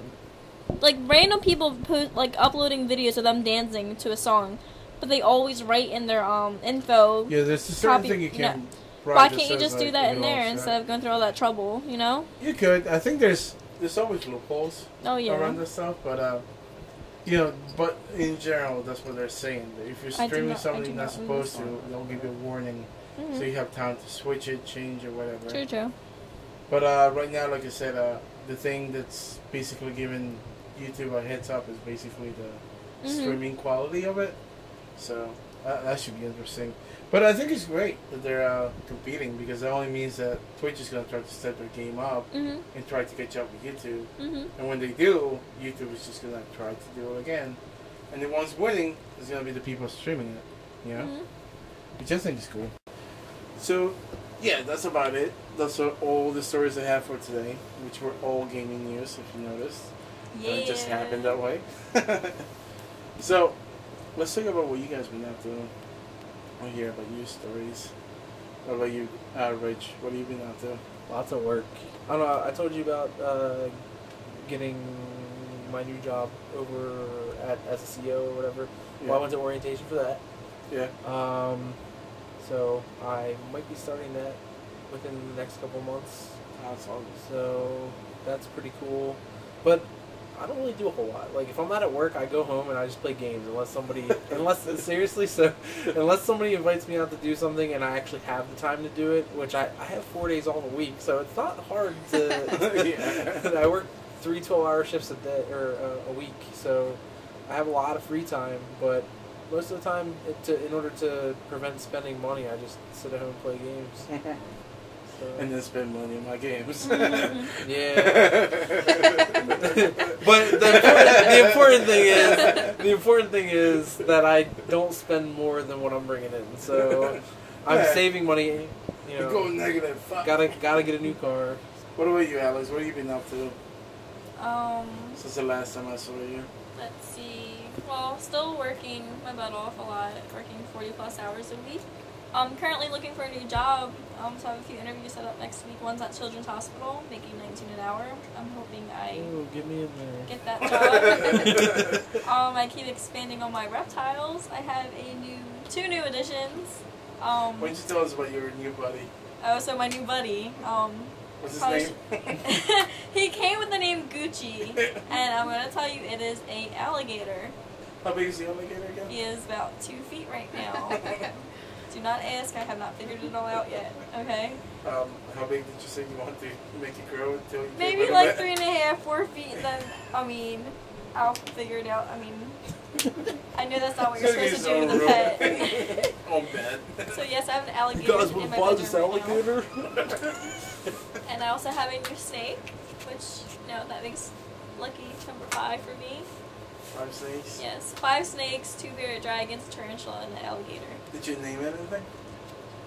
random people like uploading videos of them dancing to a song. But they always write in their info. Yeah, there's a certain thing you can. Why can't you just do that in there instead of going through all that trouble? You know. You could. I think there's always loopholes. Around this stuff, but but in general, that's what they're saying. That if you're streaming something you're not supposed to, they'll give you a warning, so you have time to switch it, change, or whatever. True. But right now, like I said, the thing that's basically giving YouTube a heads up is basically the streaming quality of it. So That should be interesting. But I think it's great that they're competing because that only means that Twitch is going to try to step their game up and try to catch up with YouTube. And when they do, YouTube is just going to try to do it again. And the ones winning is going to be the people streaming it. You know? Which I think is cool. So, yeah, that's about it. Those are all the stories I have for today, which were all gaming news, if you noticed. Yeah. It just happened that way. So, let's talk about what you guys been up to. I hear about your stories. What about you, Rich? What have you been up to? Lots of work. I don't know. I told you about getting my new job over at as a CEO or whatever. Yeah. Well, I went to orientation for that. Yeah. So I might be starting that within the next couple months. That's awesome. So that's pretty cool. But I don't really do a whole lot. Like if I'm not at work, I go home and I just play games unless somebody, unless somebody invites me out to do something and I actually have the time to do it, which I have 4 days off a week, so it's not hard to. I work 3 12-hour shifts a day or a week, so I have a lot of free time. But most of the time, in order to prevent spending money, I just sit at home and play games. So. And then spend money on my games. Yeah. But the important thing is that I don't spend more than what I'm bringing in. So I'm saving money. You know, go negative. Fuck. Gotta get a new car. What about you, Alex? What have you been up to? Since the last time I saw you. Let's see. Well, still working my butt off a lot. Working 40+ hours a week. I'm currently looking for a new job. So I have a few interviews set up next week. One's at Children's Hospital, making $19 an hour. I'm hoping I get me in there. Get that job. I keep expanding on my reptiles. I have 2 new additions. Why don't you tell us about your new buddy? Oh, so my new buddy. What's his name? He came with the name Gucci, and I'm gonna tell you, it is an alligator. How big is the alligator again? He is about 2 feet right now. Do not ask, I have not figured it all out yet, okay? How big did you say you want to make it grow until you maybe like 3.5, 4 feet, then, I mean, I'll figure it out. I mean, I know that's not what you're supposed to do with a pet. Oh, bad. So yes, I have an alligator in my bedroom right now. And I also have a new snake, which, that makes lucky number 5 for me. 5 snakes? Yes, 5 snakes, 2 bearded dragons, a tarantula, and an alligator. Did you name anything?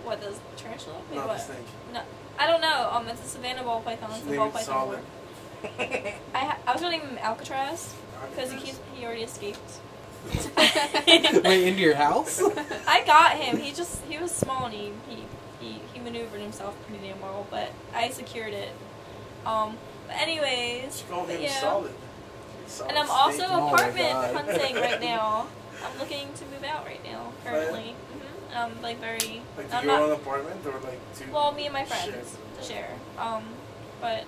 What, the tarantula? Wait, Not what? the snake. No, I don't know. It's a Savannah ball python. It's the ball python. Solid. I was gonna name him Alcatraz because he already escaped. Wait, into your house? I got him. He was small and he maneuvered himself pretty damn well, but I secured it. But anyways, Solid. And I'm also apartment hunting right now. I'm looking to move out right now, currently. Like very. Like to your own apartment or like to? Well, me and my friends to share. But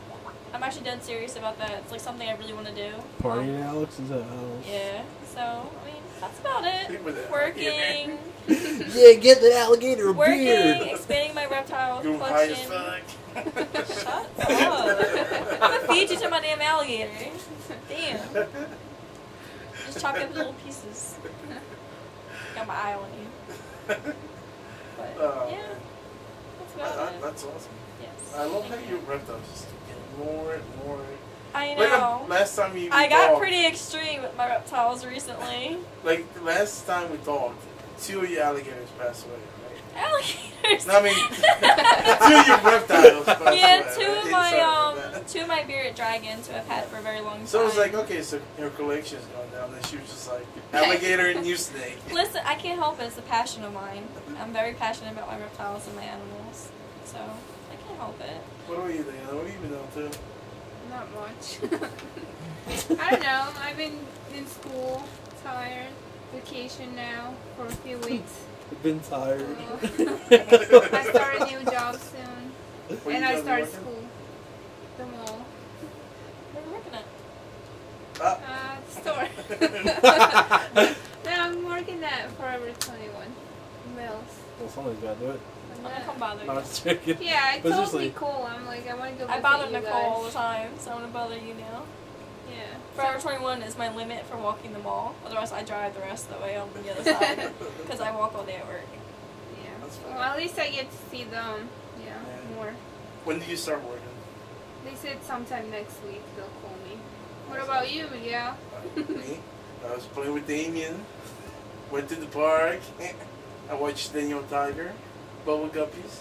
I'm actually dead serious about that. It's like something I really want to do. Party at Alex's house. Yeah. So I mean, that's about it. Working. Yeah, get the alligator beard. Working, expanding my reptile You're collection. high as fuck. Shut up. I'm gonna feed you to my damn alligator. Damn. Just chop it up little pieces. Got my eye on you. But, yeah. That's about it. That's awesome. Yes. I love how your reptiles just get more and more. I know. Like last time we got talked, pretty extreme with my reptiles recently. Like the last time we talked, 2 of your alligators passed away, right? Alligators? No, I mean, 2 of your reptiles passed away. Yeah, 2 of my bearded dragons who I've had for a very long time. So it was like, okay, so your collection's going down, and she was just like, alligator and new snake. Listen, I can't help it. It's a passion of mine. I'm very passionate about my reptiles and my animals. So, I can't help it. What about you, Dayana? What have you been up to? Not much. I don't know. I've been in school, tired, vacation now for a few weeks. I've been tired. I start a new job soon. What And you I guys start working? school. The mall. Where are you working at? Store. No, I'm working at Forever 21. Mills. Well, somebody's got to do it. I'm gonna come bother No, I'm you. just joking. Yeah, it's But totally seriously. cool. I'm like, I want to go I visit bother you Nicole guys. all the time, so I'm gonna bother you now. Yeah. Forever 21 is my limit for walking the mall. Otherwise, I drive the rest of the way on the other side because I walk all day at work. Yeah. That's fine. Well, at least I get to see them. Yeah, more. When do you start working? They said sometime next week they'll call me. What about you, Miguel? Me? I was playing with Damien. Went to the park. I watched Daniel Tiger. Bubble Guppies.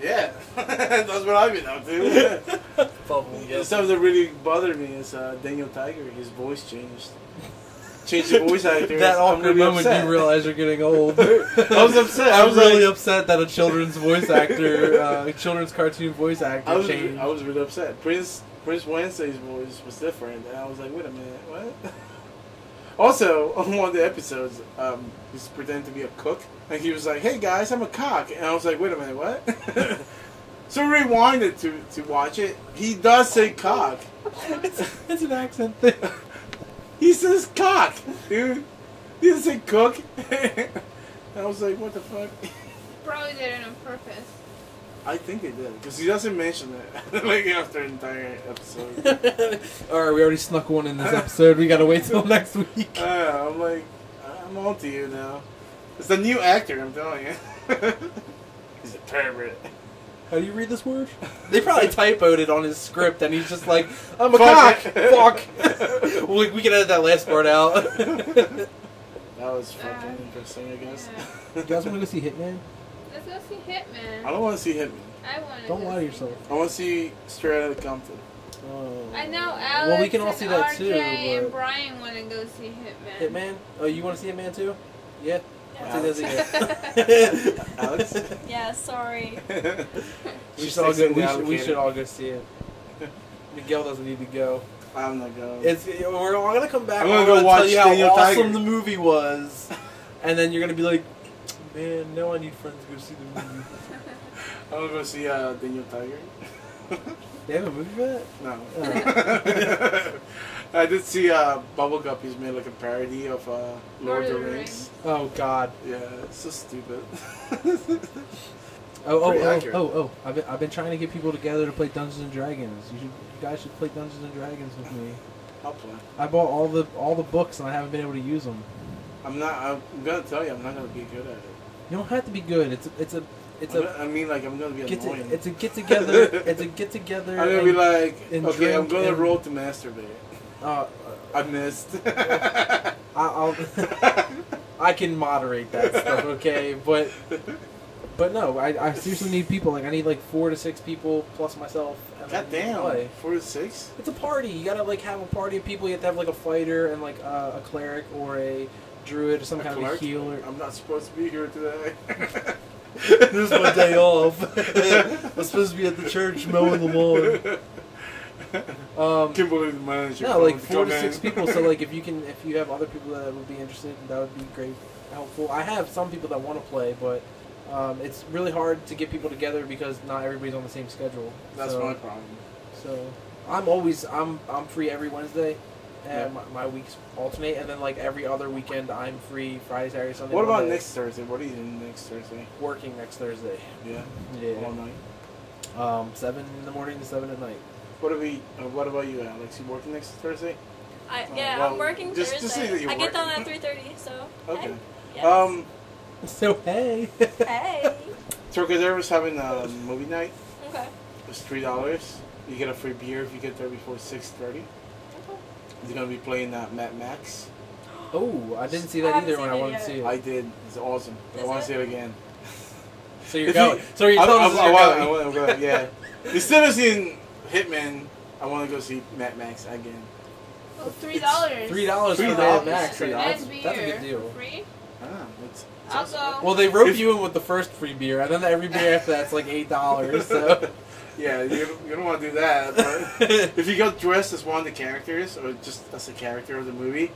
Yeah. That's what I've been up to. Bubble The stuff that really bothered me is Daniel Tiger. His voice changed. Changed the voice actor. That I'm awkward really moment upset. you realize you're getting old. I was upset. I was really like, upset that a children's voice actor, children's cartoon voice actor changed. I was really upset. Prince Wednesday's voice was different, and I was like, wait a minute, what? Also, on one of the episodes, he's pretending to be a cook, and he was like, hey guys, I'm a cock, and I was like, wait a minute, what? So we rewinded to watch it. He does say cock. It's an accent thing. He says cock, dude. He doesn't say cook. And I was like, what the fuck? Probably did it on purpose. I think they did, because he doesn't mention it like after the entire episode. Alright, we already snuck one in this episode. We gotta wait till next week. I'm like, I'm on to you now. It's the new actor, I'm telling you. He's a pervert. How do you read this word? They probably typoed it on his script, and he's just like, I'm a Fuck cock! it. Fuck! we can edit that last part out. That was fucking interesting, I guess. Yeah. You guys want to go see Hitman? Let's go see Hitman. I don't want to see Hitman. I want to. Don't lie to yourself. I want to see Straight Outta Compton. I know Alex Well, we can all see and that RJ too, and but- Brian want to go see Hitman. Hitman? Oh, you want to see Hitman too? Yeah. Alex. Yeah. Alex? Yeah, sorry. We She's should all go. texting the We alligator. should all go see it. Miguel doesn't need to go. I'm not going. We're all gonna come back. I'm gonna I'm go gonna watch tell you how Daniel awesome Tiger. the movie was, and then you're gonna be like, "Man, now I need friends to go see the movie." I'm going to go see Daniel Tiger. They have a movie for that? No. Oh. I did see Bubble Guppies made like a parody of Lord of the Rings. Oh God. Yeah, it's so stupid. Oh. Pretty accurate. I've been trying to get people together to play Dungeons and Dragons. You guys should play Dungeons and Dragons with me. I'll play. I bought all the books and I haven't been able to use them. I'm gonna tell you, I'm not gonna be good at it. You don't have to be good. I mean, like, I'm gonna be annoying. It's a get together. It's a get together. I'm gonna be like, and okay, I'm drink gonna and- roll to masturbate. I missed. I'll I can moderate that stuff, okay? But no, I seriously need people. Like I need like 4 to 6 people plus myself. And God then damn, play. 4 to 6? It's a party. You gotta like have a party of people. You have to have like a fighter and like a cleric or a druid or some kind of a clerk? healer. I'm not supposed to be here today. This is my day off. I'm supposed to be at the church mowing the lawn. Can't believe the manager. No, like called 4 to come 6 in. people. So like if you have other people that would be interested, that would be great, helpful. I have some people that want to play, but it's really hard to get people together because not everybody's on the same schedule. That's so, my problem. So I'm free every Wednesday, and my weeks alternate, and then like every other weekend I'm free Friday, Saturday, Sunday. What about Monday. next Thursday? What are you doing next Thursday? Working next Thursday. Yeah. Yeah. All night. 7 in the morning to 7 at night. What about you, Alex? You working next Thursday? I'm working just Thursday. say that you're I get done working. at 3:30, so. Okay. Hey. Yes. So hey. Hey. Trocadero is having a movie night. Okay. It's $3. You get a free beer if you get there before 6:30. Okay. They're gonna be playing Mad Max. Oh, I didn't see I that haven't either when seen I it wanted to yet. see it. I did. It's awesome. I Is want it? to see it again. So you're If going. you- So you're telling us you're going. I'm going. Yeah. Instead of seeing Hitman, I want to go see Mad Max again. Oh, $3. $3 for $3. Mad Max. $3. That's And a beer. good deal. For free? It's I'll awesome. go. Well, they rope If- you in with the first free beer, and then every beer after that's like $8. So Yeah, you don't want to do that. But if you go dressed as one of the characters, or just as a character of the movie,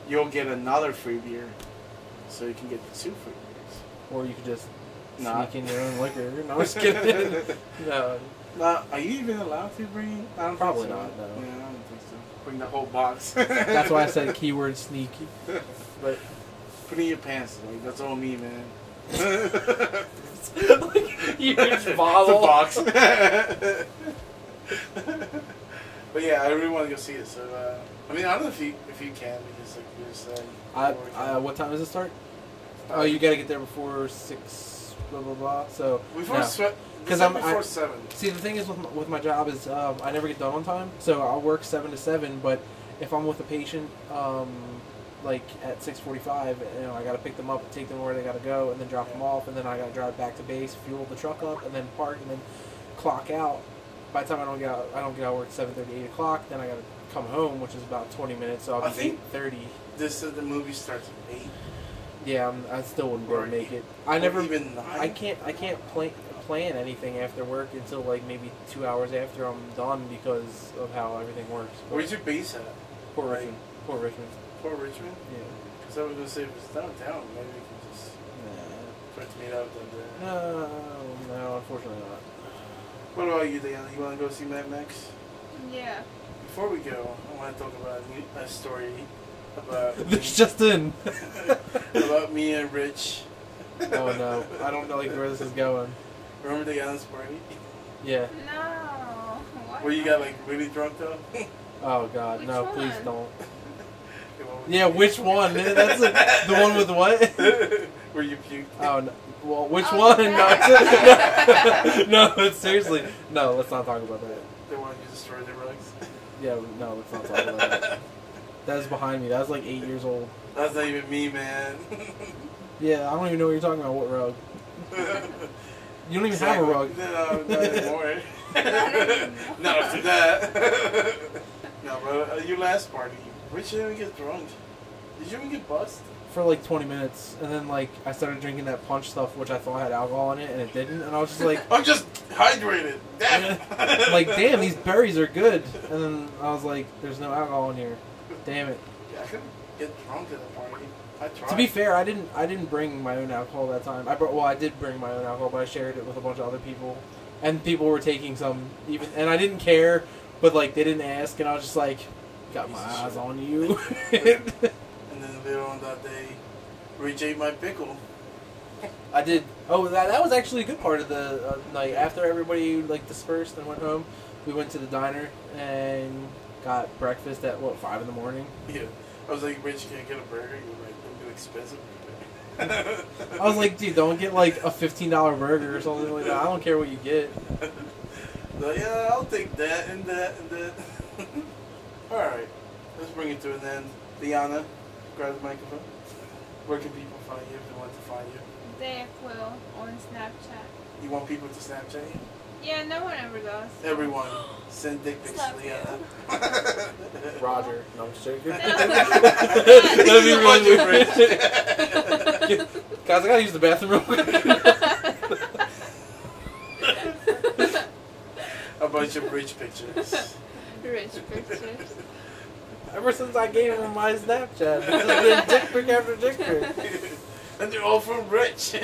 you'll get another free beer. So you can get 2 free beers. or you could just Nah. sneak in your own liquor. No, I'm just kidding. No. Are you even allowed to bring? I don't Probably think so. not, no. Yeah, I don't think so. Bring the whole box. That's why I said keyword sneaky. But Put it in your pants. Like, that's all me, man. huge The bottle. box. But yeah, I really want to go see it. So I mean, I don't know if you can because like you said. What time does it start? Oh, you gotta get there before 6. Blah blah blah. So because I'm before 7. See, the thing is with my job is I never get done on time. So I'll work 7 to 7. But if I'm with a patient, like at 6:45, you know, I gotta pick them up, take them where they gotta go, and then drop them off, and then I gotta drive back to base, fuel the truck up, and then park, and then clock out. By the time I don't get out of work at 7:30, 8 o'clock. Then I gotta come home, which is about 20 minutes. So I'll be 8:30. The movie starts at 8. Yeah, I still wouldn't be able to make it. I can't plan anything after work until like maybe 2 hours after I'm done because of how everything works. But where's your base at? Port Richmond. Port Richmond. Port Richmond? Yeah. Because I was gonna say if it's downtown, maybe we can just try to meet up down there. No, unfortunately not. What about you, Dayana? You want to go see Mad Max? Yeah. Before we go, I want to talk about a story about this just in. about me and Rich. Oh no, I don't know like where this is going. Remember Dayana's party? Yeah. No. What? Where you got like really drunk though? Oh god, Which no, one? please don't. Yeah, which one? That's the one with what? Where you puked? Oh no. Well, which Oh, one? No, seriously. No, let's not talk about that. They want you to destroy their rugs? Yeah, no, let's not talk about that. That was behind me. That was like 8 years old. That's not even me, man. Yeah, I don't even know what you're talking about. What rug? You don't even have a rug. No, not anymore. Not after that. No, bro, your last party, Rich didn't even get drunk. Did you even get buzzed? For like 20 minutes, and then like I started drinking that punch stuff, which I thought had alcohol in it, and it didn't. And I was just like, I'm just hydrated. Damn it. Like, damn, these berries are good. And then I was like, there's no alcohol in here. Damn it. Yeah, I couldn't get drunk at the party. I tried. To be fair, I didn't bring my own alcohol that time. I did bring my own alcohol, but I shared it with a bunch of other people, and people were taking some and I didn't care, but like they didn't ask, and I was just like, got my eyes on you. And then later on that day, Rich ate my pickle. I did. Oh, that was actually a good part of the night. After everybody like dispersed and went home, we went to the diner and got breakfast at 5 in the morning. Yeah, I was like, Rich, can't get a burger. You're like, it'll be expensive. I was like, dude, don't get like a $15 burger or something like that. I don't care what you get. So, yeah, I'll take that and that and that. Alright, let's bring it to an end. Dayana, grab the microphone. Where can people find you if they want to find you? They will on Snapchat. You want people to Snapchat you? Yeah, no one ever does. Everyone, send dick pics to Dayana. Roger. No, I'm just joking. That'd be really rich. Guys, I gotta use the bathroom real quick. A bunch of rich pictures. Rich pictures. Ever since I gave him my Snapchat, it's been dick pic after dick pic. And they're all from Rich.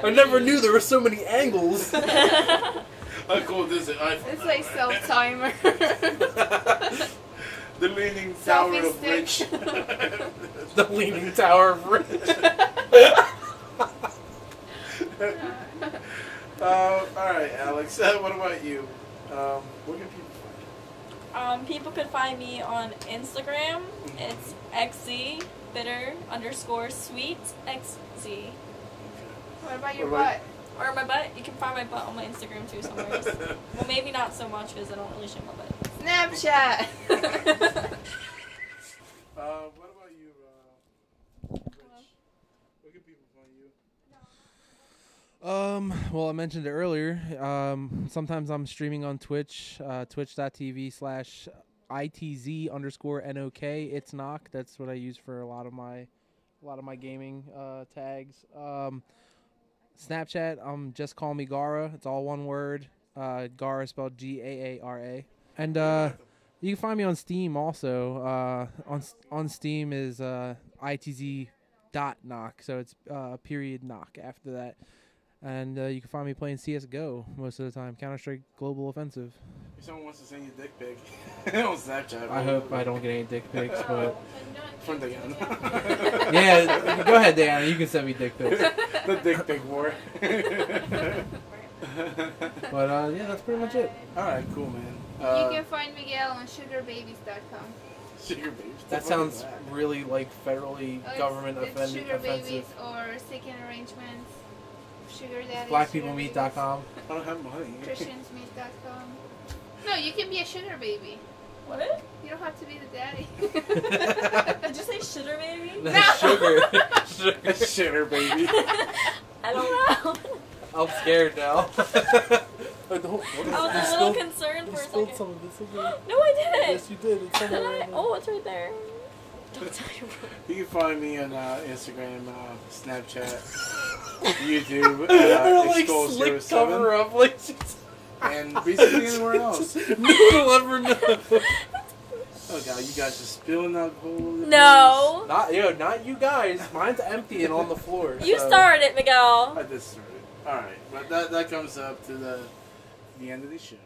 I never knew there were so many angles. I call this an iPhone. It's like self-timer. The Leaning Tower of Selfie Rich. The Leaning Tower of Rich. Alright, Alex, what about you? Where can people find you? People could find me on Instagram. It's xz_bitter_sweet xz. What about your butt? Or my butt. You can find my butt on my Instagram too somewhere. Well, maybe not so much because I don't really show my butt. Snapchat. What about you, Rich? Where can people find you? Well, I mentioned it earlier. Sometimes I'm streaming on Twitch, twitch.tv/ITZ_NOK. It's knock. That's what I use for a lot of my gaming tags. Snapchat, JustCallMeGaara. It's all one word. Gaara spelled Gaara. And you can find me on Steam also. On Steam is ITZ.knock. So it's period knock after that. And you can find me playing CSGO most of the time. Counter-Strike Global Offensive. If someone wants to send you a dick pic on Snapchat. I hope I don't get any dick pics, but... From Dayana. Yeah, go ahead, Dayana. You can send me dick pics. The dick pic war. But yeah, that's pretty much it. Alright, cool, man. You can find Miguel on sugarbabies.com. Sugar babies. That sounds really like federally government it's offensive. sugar babies or second arrangements. Sugar daddy. Blackpeoplemeet.com. I don't have money. Christiansmeet.com. No, you can be a sugar baby. What? You don't have to be the daddy. Did you say sugar baby? Sugar. Sugar baby. I don't know. I'm scared now. I was a little concerned for a second. Some of this over. No, I didn't. Yes, you did. It's somewhere around there. Oh, it's right there. Don't tell your brother. You can find me on Instagram, Snapchat, YouTube, like slick cover X07, up, like and basically anywhere else. You'll ever know. Oh god, you guys are spilling alcohol. No. Not you guys. Mine's empty and on the floor. You so. started it, Miguel. I did start it. Alright, but that comes up to the end of the show.